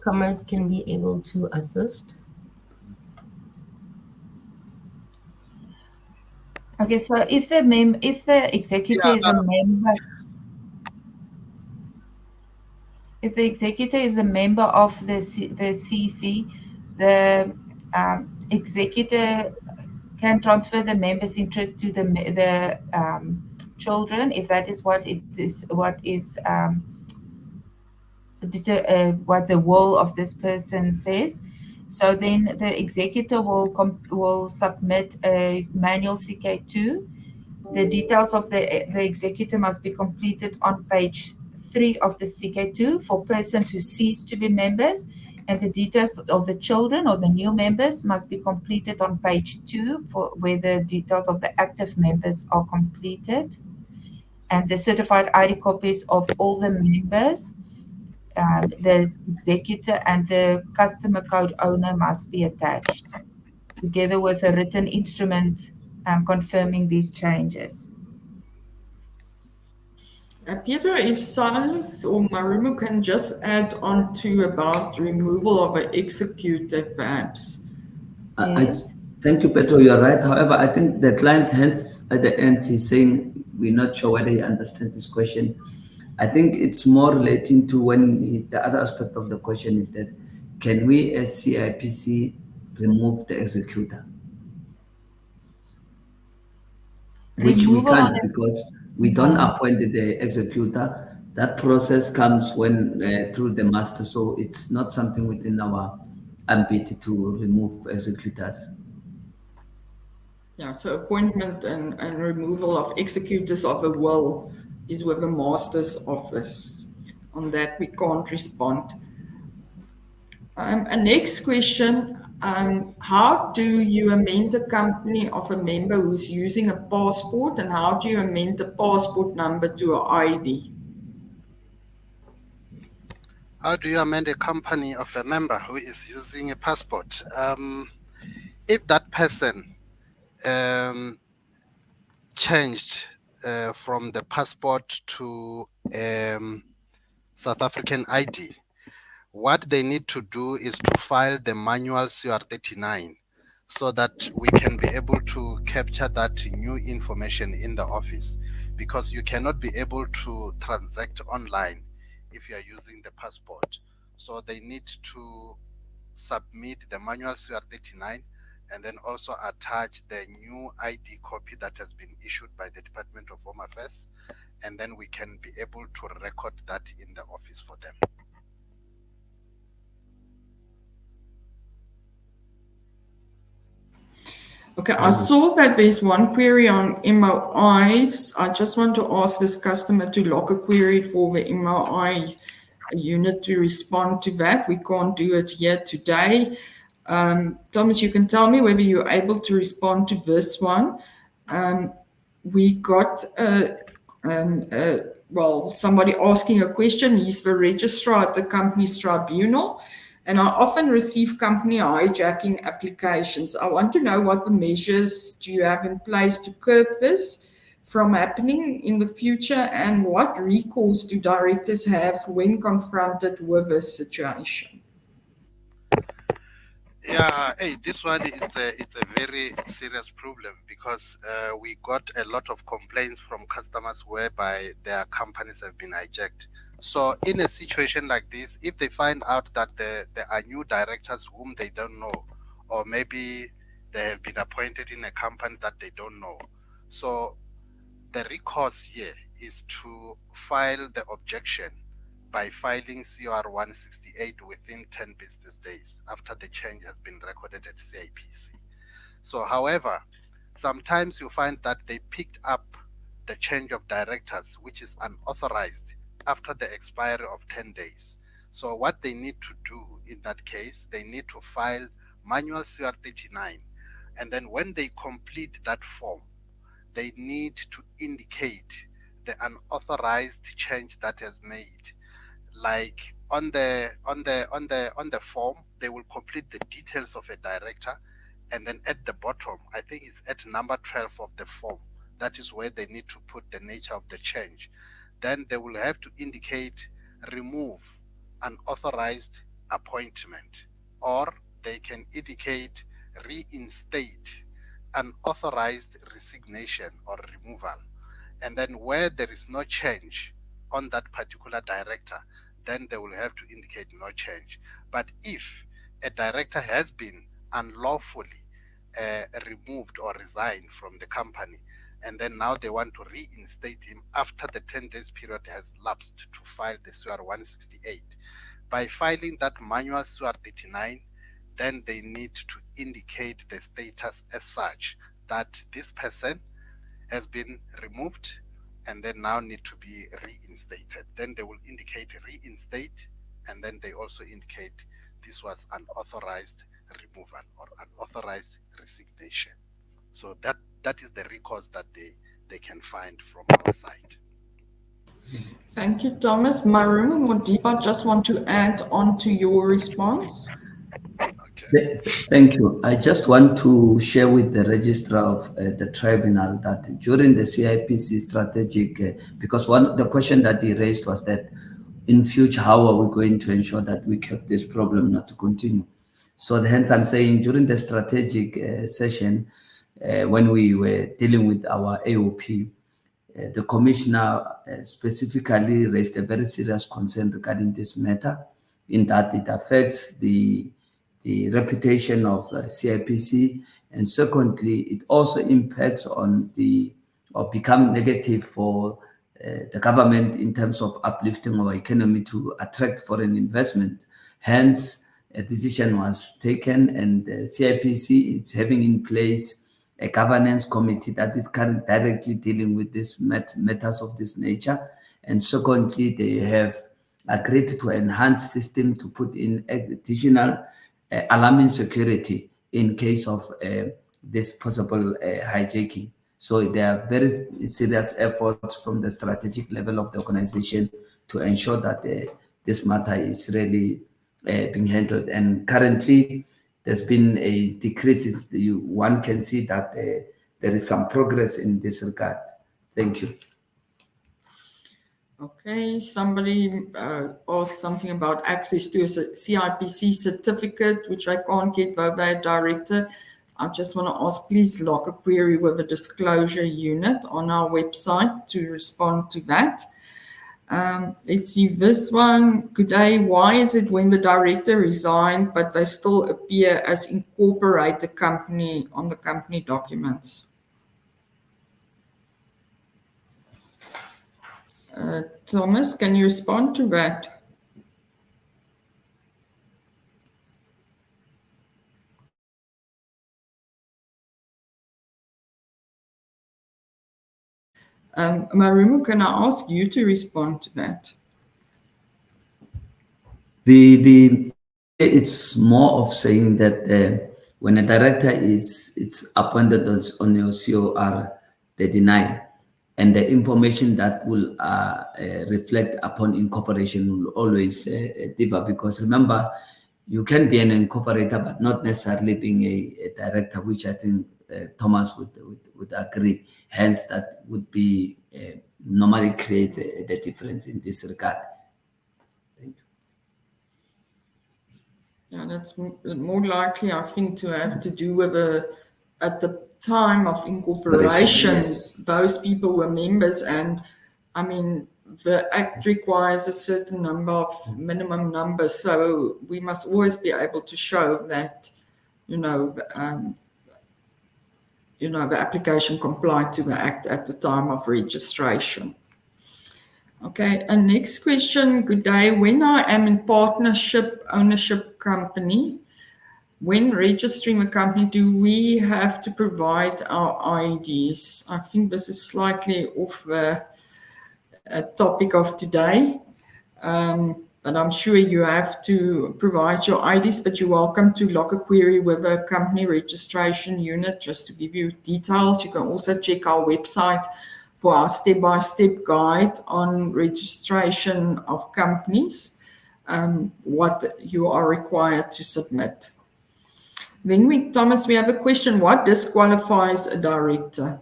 Thomas can be able to assist. Okay, so if the executor is a member, if the executor is a member of the CC, the executor can transfer the member's interest to the children if that is what the will of this person says. So then the executor will submit a manual CK2. The details of the executor must be completed on page 3 of the CK2 for persons who cease to be members, and the details of the children or the new members must be completed on page 2 where the details of the active members are completed. And the certified ID copies of all the members, the executor and the customer code owner must be attached, together with a written instrument confirming these changes. Pietro, if Silas or Marumo can just add on to about removal of an executor, perhaps. Yes. Thank you, Petro. You're right. However, I think the client, hence at the end, he's saying we're not sure whether he understands this question. I think it's more relating to the other aspect of the question is that can we as CIPC remove the executor? Which we Removal on can't it. because we don't appoint the executor. That process comes when through the master, so it's not something within our ambit to remove executors. Yeah, so appointment and removal of executors of a will is with the master's office. On that, we can't respond. A next question, how do you amend the company of a member who's using a passport, and how do you amend the passport number to an ID? How do you amend a company of a member who is using a passport? If that person changed from the passport to South African ID, what they need to do is to file the manual CR39 so that we can be able to capture that new information in the office, because you cannot be able to transact online if you are using the passport. So they need to submit the manual CR39 and then also attach the new ID copy that has been issued by the Department of Home Affairs, and then we can be able to record that in the office for them. Okay, I saw that there's one query on MOIs. I just want to ask this customer to log a query for the MOI unit to respond to that. We can't do it here today. Thomas, you can tell me whether you're able to respond to this one. We got somebody asking a question. He's the registrar at the company's tribunal, and I often receive company hijacking applications. I want to know what the measures do you have in place to curb this from happening in the future, and what recourse do directors have when confronted with this situation? Yeah, hey, this one it's a very serious problem, because we got a lot of complaints from customers whereby their companies have been hijacked. So in a situation like this, if they find out that there are new directors whom they don't know, or maybe they have been appointed in a company that they don't know, so the recourse here is to file the objection by filing CR 168 within 10 business days after the change has been recorded at CIPC. So, however, sometimes you find that they picked up the change of directors, which is unauthorized, after the expiry of 10 days. So what they need to do in that case, they need to file manual CR39, and then when they complete that form, they need to indicate the unauthorized change that has made. Like on the form, they will complete the details of a director, and then at the bottom, I think it's at number 12 of the form, that is where they need to put the nature of the change. Then they will have to indicate remove unauthorized appointment, or they can indicate reinstate unauthorized resignation or removal. And then where there is no change on that particular director, then they will have to indicate no change. But if a director has been unlawfully removed or resigned from the company, and then now they want to reinstate him after the 10 days period has lapsed to file the CR 168, by filing that manual CR 39, then they need to indicate the status as such that this person has been removed and then now need to be reinstated. Then they will indicate reinstate, and then they also indicate this was unauthorized removal or unauthorized resignation. So that is the recourse that they can find from our side. Thank you, Thomas. Marumo Modiba, just want to add on to your response. Okay. Thank you. I just want to share with the registrar of the tribunal that during the CIPC strategic, because the question that he raised was that in future, how are we going to ensure that we keep this problem not to continue? So hence I'm saying during the strategic session, when we were dealing with our AOP, the commissioner specifically raised a very serious concern regarding this matter, in that it affects the reputation of CIPC, and secondly, it also impacts on or become negative for the government in terms of uplifting our economy to attract foreign investment. Hence, a decision was taken, and CIPC is having in place a governance committee that is currently directly dealing with these matters of this nature. And secondly, they have agreed to enhance system to put in additional alarming security in case of this possible hijacking. So there are very serious efforts from the strategic level of the organization to ensure that this matter is really being handled. And currently, there's been a decrease. One can see that there is some progress in this regard. Thank you. Okay, somebody asked something about access to a CIPC certificate, which I can't get via Director. I just want to ask, please log a query with the disclosure unit on our website to respond to that. Let's see this one. Good day. Why is it when the director resigned, but they still appear as incorporated company on the company documents? Thomas, can you respond to that? Marumo, can I ask you to respond to that? It's more of saying that when a director it's appointed on your COR 39, and the information that will reflect upon incorporation will always differ, because remember, you can be an incorporator but not necessarily being a director, which I think Thomas would agree. Hence, that would be normally create the difference in this regard. Thank you. Yeah, that's more likely, I think, to have to do with at the time of incorporation, yes. Those people were members, and I mean, the Act requires a certain number of minimum numbers, so we must always be able to show that, the application complied to the Act at the time of registration. Okay, and next question. Good day. When I am in partnership ownership company, when registering a company, do we have to provide our IDs? I think this is slightly off the topic of today, but I'm sure you have to provide your IDs, but you're welcome to log a query with a company registration unit just to give you details. You can also check our website for our step-by-step guide on registration of companies, what you are required to submit. Then Thomas, we have a question. What disqualifies a director?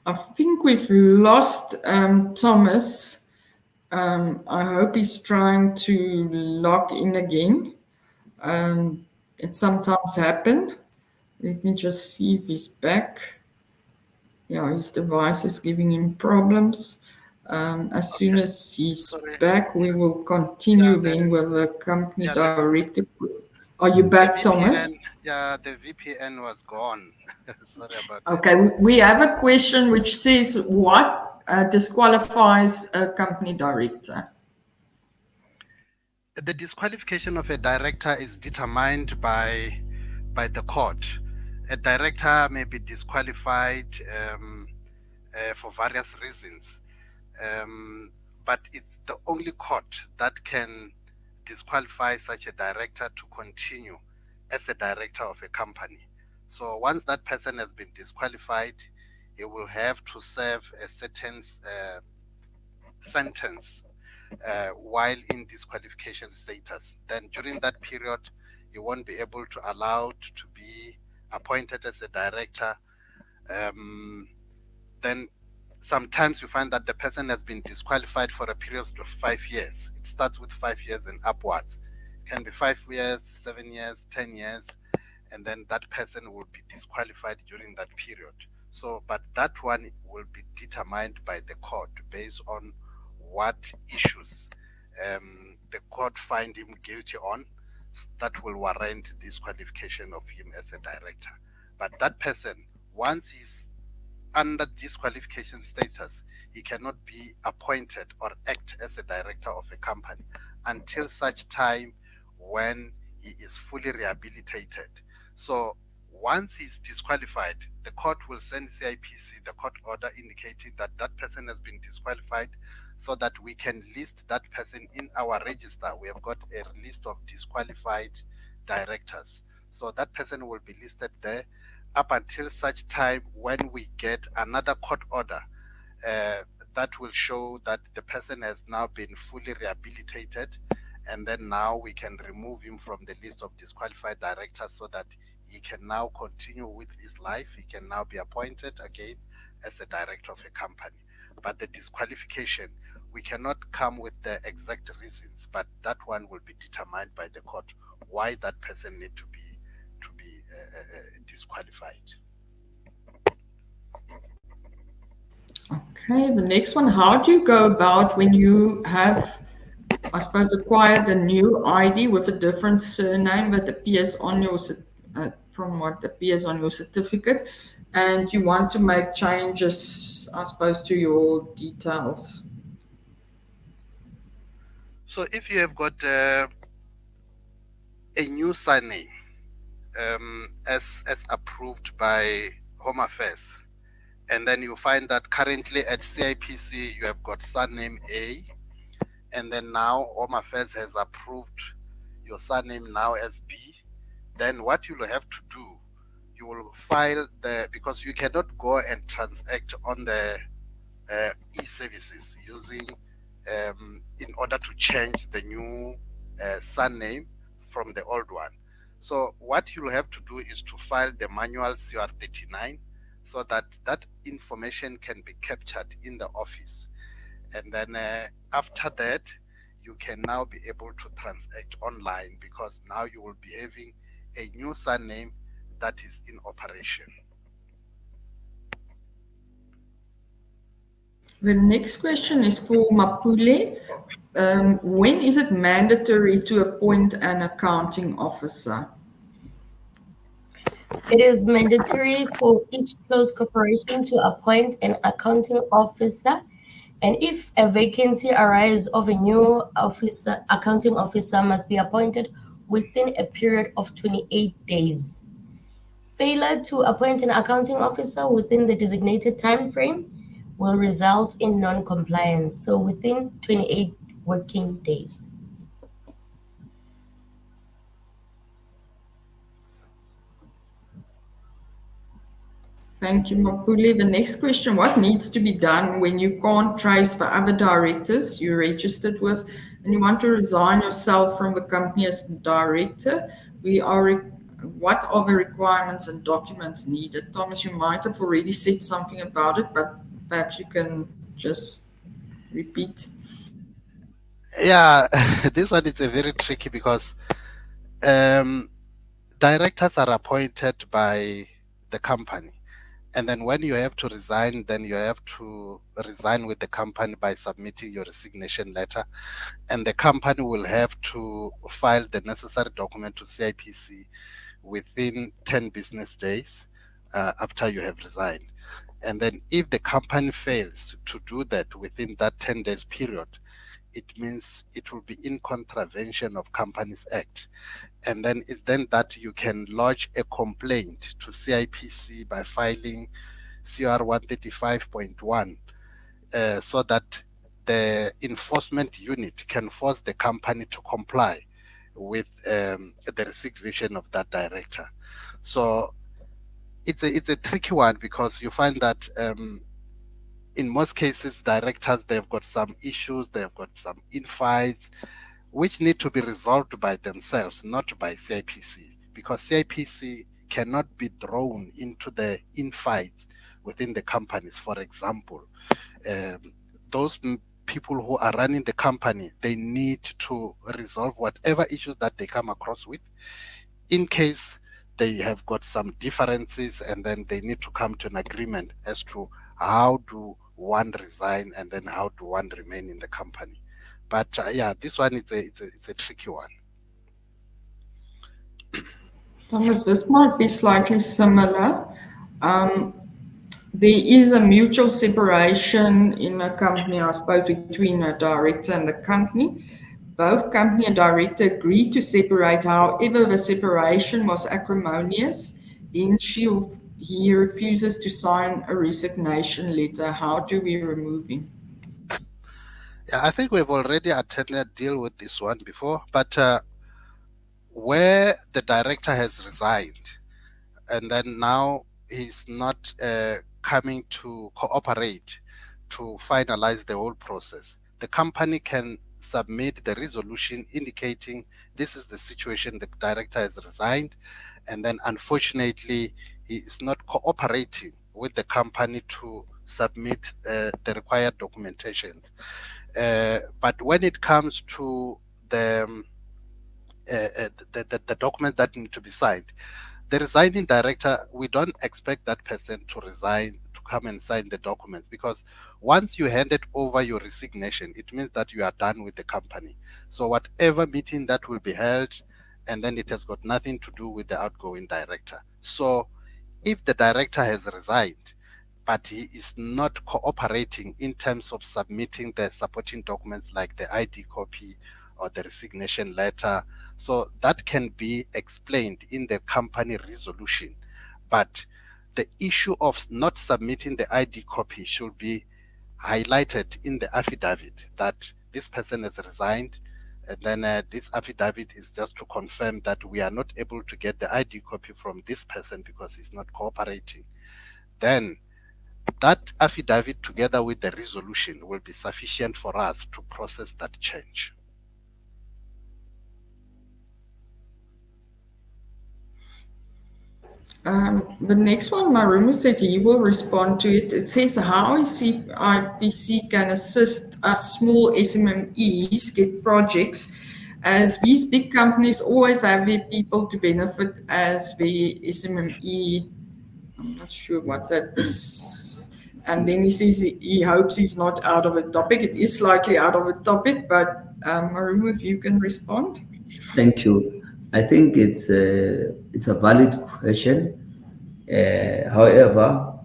I think we've lost Thomas. I hope he's trying to log in again. It sometimes happens. Let me just see if he's back. Yeah, his device is giving him problems. As soon as he's back, we will continue then with the company director. Are you back, Thomas? Yeah, the VPN was gone. Sorry about that. Okay, we have a question which says, what disqualifies a company director? The disqualification of a director is determined by the court. A director may be disqualified for various reasons, but it's the only court that can disqualify such a director to continue as a director of a company. So once that person has been disqualified, he will have to serve a certain sentence while in disqualification status. Then during that period, you won't be able to allowed to be appointed as a director then sometimes you find that the person has been disqualified for a period of 5 years. It starts with 5 years and upwards. It can be 5 years, 7 years, 10 years, and then that person will be disqualified during that period. So, but that one will be determined by the court based on what issues the court find him guilty on that will warrant disqualification of him as a director. But that person, once he's under disqualification status, he cannot be appointed or act as a director of a company until such time when he is fully rehabilitated. So once he's disqualified, the court will send CIPC the court order indicating that that person has been disqualified so that we can list that person in our register. We have got a list of disqualified directors. So that person will be listed there up until such time when we get another court order that will show that the person has now been fully rehabilitated, and then now we can remove him from the list of disqualified directors so that he can now continue with his life. He can now be appointed again as a director of a company. But the disqualification, we cannot come with the exact reasons, but that one will be determined by the court why that person need to be disqualified. Okay, the next one, how do you go about when you have, I suppose, acquired a new ID with a different surname that appears on your, from what appears on your certificate, and you want to make changes, I suppose, to your details? So if you have got a new surname as approved by Home Affairs, and then you find that currently at CIPC you have got surname A, and then now Home Affairs has approved your surname now as B, then what you will have to do, you will file because you cannot go and transact on the e-services using in order to change the new surname from the old one. So what you'll have to do is to file the manual CR39 so that that information can be captured in the office. And then after that, you can now be able to transact online because now you will be having a new surname that is in operation. The next question is for Mapule. When is it mandatory to appoint an accounting officer? It is mandatory for each closed corporation to appoint an accounting officer, and if a vacancy arises of a new accounting officer must be appointed within a period of 28 days. Failure to appoint an accounting officer within the designated time frame will result in non-compliance, so within 28 working days. Thank you, Mapule. The next question, what needs to be done when you can't trace the other directors you registered with and you want to resign yourself from the company as the director? What are the requirements and documents needed? Thomas, you might have already said something about it, but perhaps you can just repeat. Yeah, this one is a very tricky because directors are appointed by the company. And then when you have to resign, then you have to resign with the company by submitting your resignation letter. And the company will have to file the necessary document to CIPC within 10 business days after you have resigned. And then if the company fails to do that within that 10 days period, it means it will be in contravention of Companies Act. And then it's then that you can lodge a complaint to CIPC by filing CR 135.1 so that the enforcement unit can force the company to comply with the resignation of that director. So it's a tricky one because you find that in most cases, directors, they've got some issues, they've got some infights, which need to be resolved by themselves, not by CIPC, because CIPC cannot be thrown into the infights within the companies. For example, those people who are running the company, they need to resolve whatever issues that they come across with. In case they have got some differences, and then they need to come to an agreement as to how do one resign and then how do one remain in the company. But yeah, this one it's a tricky one. Thomas, this might be slightly similar. There is a mutual separation in a company, I suppose, between a director and the company. Both company and director agreed to separate. However, the separation was acrimonious. Then he refuses to sign a resignation letter. How do we remove him? Yeah, I think we've already attempted deal with this one before, but where the director has resigned and then now he's not coming to cooperate to finalize the whole process, the company can submit the resolution indicating this is the situation, the director has resigned, and then unfortunately he is not cooperating with the company to submit the required documentations. But when it comes to the document that need to be signed, the resigning director, we don't expect that person to resign to come and sign the documents, because once you hand it over your resignation, it means that you are done with the company. So whatever meeting that will be held, and then it has got nothing to do with the outgoing director. So if the director has resigned, but he is not cooperating in terms of submitting the supporting documents like the ID copy or the resignation letter, so that can be explained in the company resolution. But the issue of not submitting the ID copy should be highlighted in the affidavit that this person has resigned, and then this affidavit is just to confirm that we are not able to get the ID copy from this person because he's not cooperating. Then that affidavit together with the resolution will be sufficient for us to process that change. The next one, Marumo said he will respond to it. It says, how IPC can assist us small SMMEs get projects, as these big companies always have their people to benefit as the SMME. I'm not sure what's that. And then he says he hopes he's not out of a topic. It is slightly out of a topic, but Marumo, if you can respond. Thank you. I think it's a valid question. However,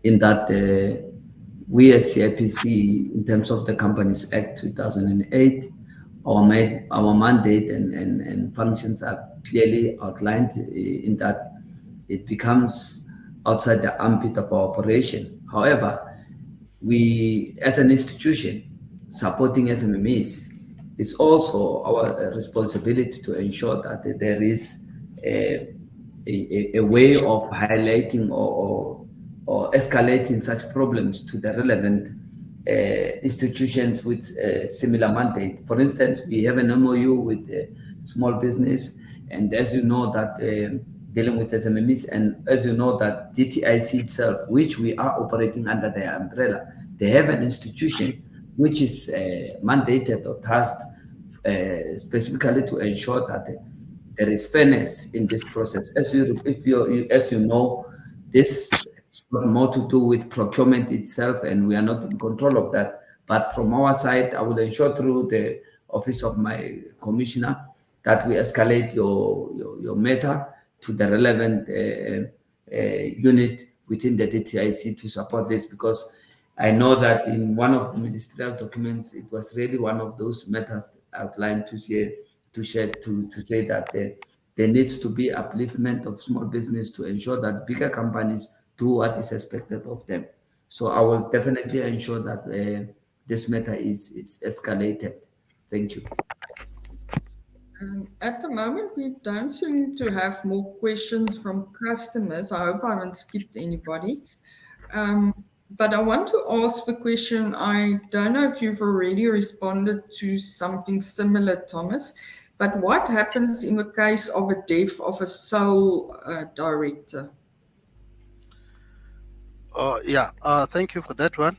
in that we as CIPC, in terms of the Companies Act 2008, our mandate and functions are clearly outlined in that it becomes outside the ambit of our operation. However, we as an institution supporting SMMEs, it's also our responsibility to ensure that there is a way of highlighting or escalating such problems to the relevant institutions with similar mandate. For instance, we have an MOU with small business, and as you know that dealing with SMMEs, and as you know that DTIC itself, which we are operating under their umbrella, they have an institution which is mandated or tasked specifically to ensure that there is fairness in this process. As you know, this has got more to do with procurement itself, and we are not in control of that. But from our side, I will ensure through the office of my commissioner that we escalate your matter to the relevant unit within the DTIC to support this, because I know that in one of the ministerial documents, it was really one of those matters outlined to say that there needs to be upliftment of small business to ensure that bigger companies do what is expected of them. So I will definitely ensure that this matter is escalated. Thank you. At the moment, we don't seem to have more questions from customers. I hope I haven't skipped anybody. But I want to ask the question, I don't know if you've already responded to something similar, Thomas, but what happens in the case of a death of a sole director? Yeah, thank you for that one.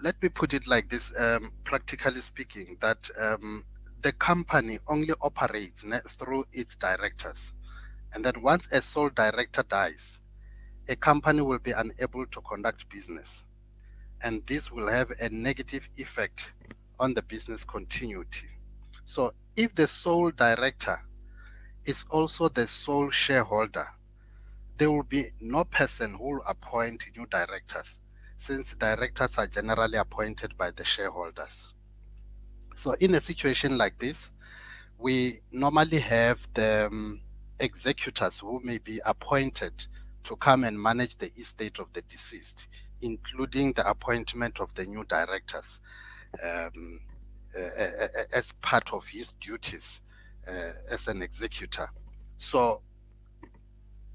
Let me put it like this, practically speaking, that the company only operates through its directors. And that once a sole director dies, a company will be unable to conduct business. And this will have a negative effect on the business continuity. So if the sole director is also the sole shareholder, there will be no person who will appoint new directors, since directors are generally appointed by the shareholders. So in a situation like this, we normally have the executors who may be appointed to come and manage the estate of the deceased, including the appointment of the new directors as part of his duties as an executor. So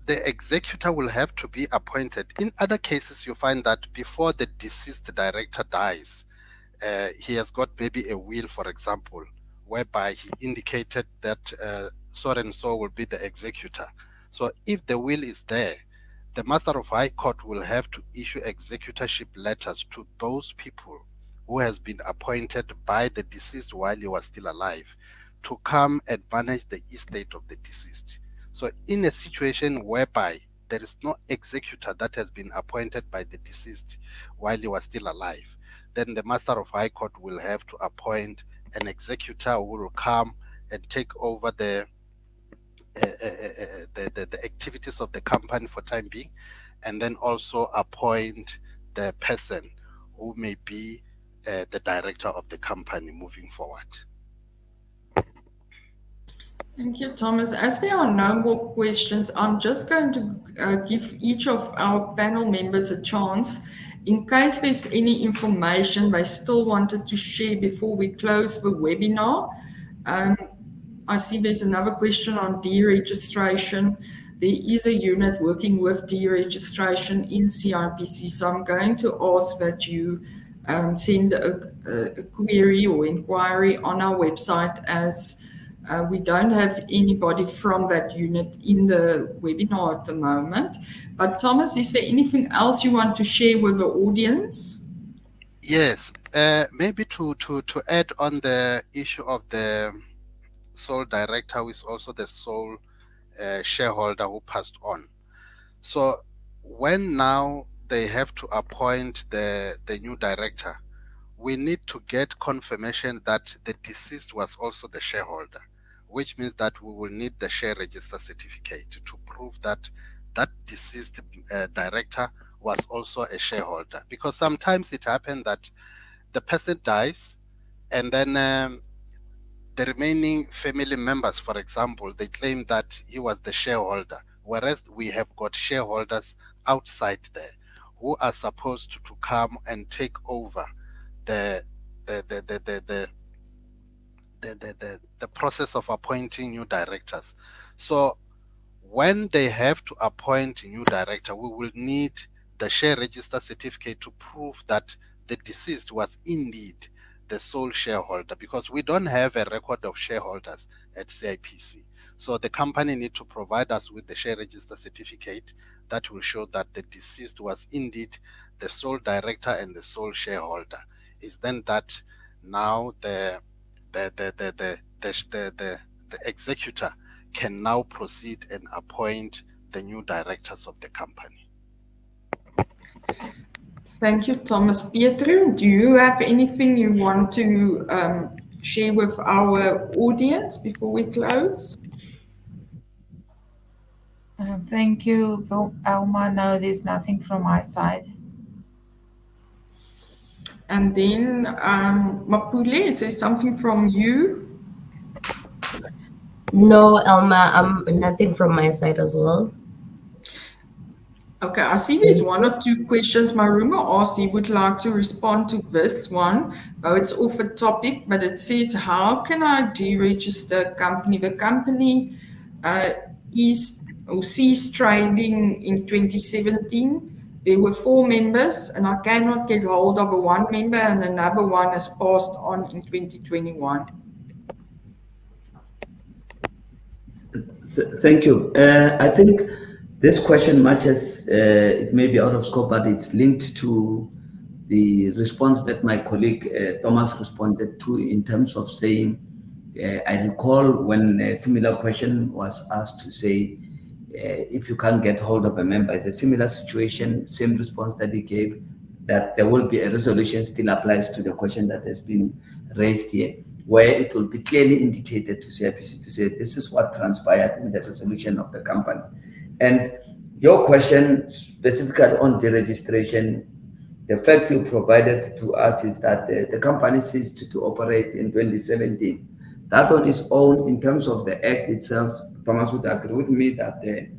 the executor will have to be appointed. In other cases, you find that before the deceased director dies, he has got maybe a will, for example, whereby he indicated that so and so will be the executor. So if the will is there, the Master of High Court will have to issue executorship letters to those people who has been appointed by the deceased while he was still alive to come and manage the estate of the deceased. So in a situation whereby there is no executor that has been appointed by the deceased while he was still alive, then the Master of High Court will have to appoint an executor who will come and take over the activities of the company for time being, and then also appoint the person who may be the director of the company moving forward. Thank you, Thomas. As there are no more questions, I'm just going to give each of our panel members a chance in case there's any information they still wanted to share before we close the webinar. I see there's another question on deregistration. There is a unit working with deregistration in CIPC, so I'm going to ask that you send a query or inquiry on our website, as we don't have anybody from that unit in the webinar at the moment. But Thomas, is there anything else you want to share with the audience? Yes, maybe to add on the issue of the sole director, who is also the sole shareholder who passed on. So when now they have to appoint the new director, we need to get confirmation that the deceased was also the shareholder, which means that we will need the share register certificate to prove that that deceased director was also a shareholder. Because sometimes it happens that the person dies, and then the remaining family members, for example, they claim that he was the shareholder, whereas we have got shareholders outside there who are supposed to come and take over the process of appointing new directors. So when they have to appoint a new director, we will need the share register certificate to prove that the deceased was indeed the sole shareholder, because we don't have a record of shareholders at CIPC. So the company need to provide us with the share register certificate that will show that the deceased was indeed the sole director and the sole shareholder. Is then that now the executor can now proceed and appoint the new directors of the company. Thank you, Thomas. Pietro, do you have anything you want to share with our audience before we close? Thank you, Elma. No, there's nothing from my side. And then, Mapule, is there something from you? No, Elma, nothing from my side as well. Okay, I see there's one or two questions. Maruma asked he would like to respond to this one. Oh, it's off a topic, but it says, how can I deregister a company? The company ceased trading in 2017. There were 4 members, and I cannot get hold of one member, and another one has passed on in 2021. Thank you. I think This question, much as it may be out of scope, but it's linked to the response that my colleague Thomas responded to in terms of saying, I recall when a similar question was asked to say, if you can't get hold of a member, it's a similar situation, same response that he gave, that there will be a resolution still applies to the question that has been raised here, where it will be clearly indicated to CIPC to say this is what transpired in the resolution of the company. And your question specifically on the registration, the facts you provided to us is that the company ceased to operate in 2017. That on its own, in terms of the act itself, Thomas would agree with me that the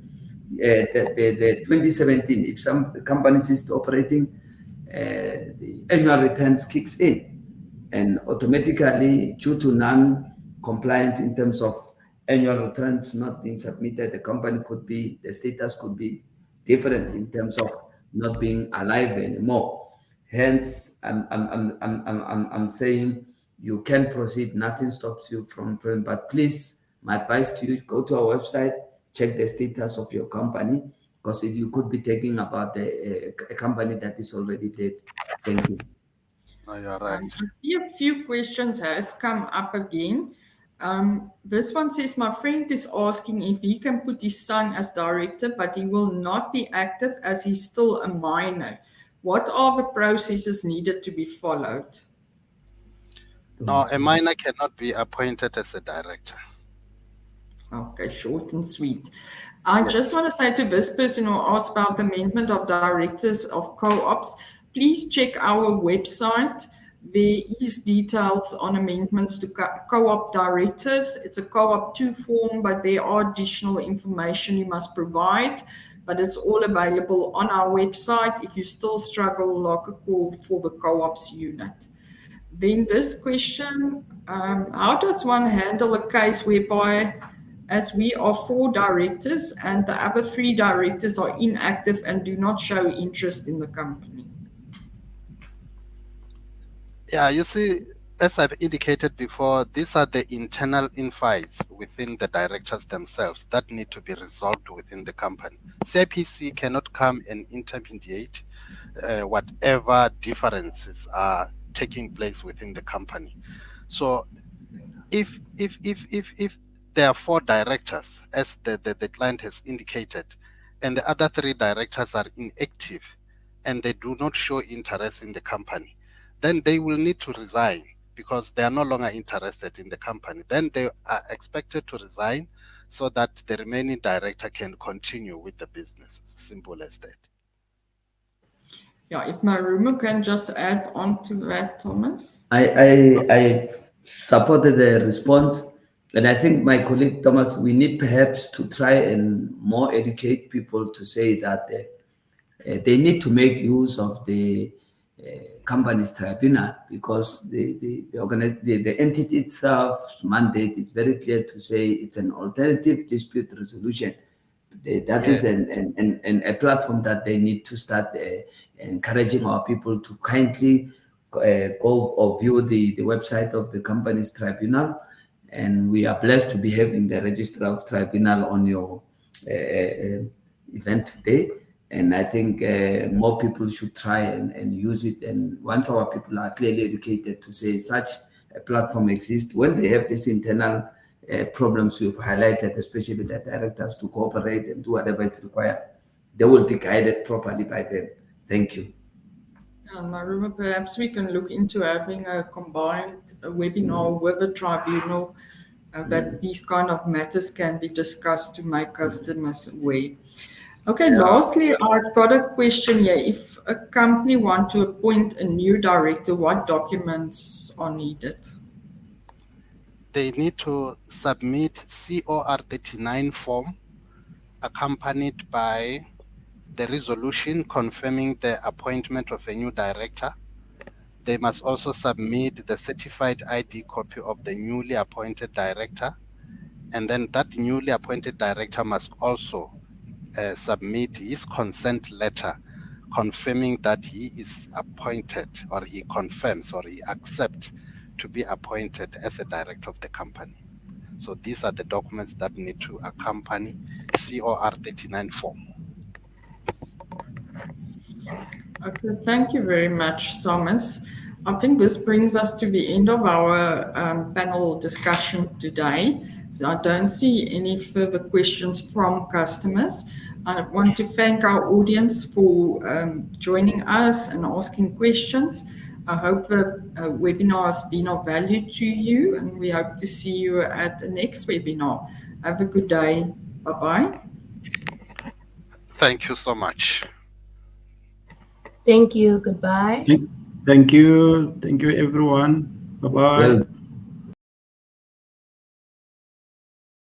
2017, if some company ceased operating, the annual returns kicks in, and automatically, due to non-compliance in terms of annual returns not being submitted, the company the status could be different in terms of not being alive anymore. Hence, I'm saying you can proceed, nothing stops you from, but please, my advice to you, go to our website, check the status of your company, because you could be talking about a company that is already dead. Thank you. No, you're right. I see a few questions has come up again. This one says, my friend is asking if he can put his son as director, but he will not be active as he's still a minor. What are the processes needed to be followed? No, a minor cannot be appointed as a director. Okay, short and sweet. I just want to say to this person who asked about the amendment of directors of co-ops, please check our website. There is details on amendments to co-op directors. It's a co-op 2 form, but there are additional information you must provide. But it's all available on our website. If you still struggle, log a call for the co-ops unit. Then this question, how does one handle a case whereby as we are 4 directors and the other 3 directors are inactive and do not show interest in the company? Yeah, you see, as I've indicated before, these are the internal infights within the directors themselves that need to be resolved within the company. CIPC cannot come and intermediate whatever differences are taking place within the company. So if there are 4 directors, as the client has indicated, and the other 3 directors are inactive and they do not show interest in the company, then they will need to resign because they are no longer interested in the company. Then they are expected to resign so that the remaining director can continue with the business. Simple as that. Yeah, if Marumo can just add on to that, Thomas. I supported the response, and I think my colleague Thomas, we need perhaps to try and more educate people to say that they need to make use of the company's tribunal, because the entity itself's mandate is very clear to say it's an alternative dispute resolution. That is a platform that they need to start encouraging our people to kindly go or view the website of the company's tribunal. And we are blessed to be having the registrar of tribunal on your event today. And I think more people should try and use it. And once our people are clearly educated to say such a platform exists, when they have these internal problems we've highlighted, especially the directors to cooperate and do whatever is required, they will be guided properly by them. Thank you. Marumo, perhaps we can look into having a combined webinar with the tribunal that these kind of matters can be discussed to make customers aware. Okay, lastly, I've got a question here. If a company wants to appoint a new director, what documents are needed? They need to submit COR 39 form accompanied by the resolution confirming the appointment of a new director. They must also submit the certified ID copy of the newly appointed director. And then that newly appointed director must also submit his consent letter confirming that he is appointed, or he confirms or he accepts to be appointed as a director of the company. So these are the documents that need to accompany COR 39 form. Okay, thank you very much, Thomas. I think this brings us to the end of our panel discussion today. So I don't see any further questions from customers. I want to thank our audience for joining us and asking questions. I hope the webinar has been of value to you, and we hope to see you at the next webinar. Have a good day. Bye-bye. Thank you so much. Thank you. Goodbye. Thank you. Thank you, everyone. Bye-bye. Well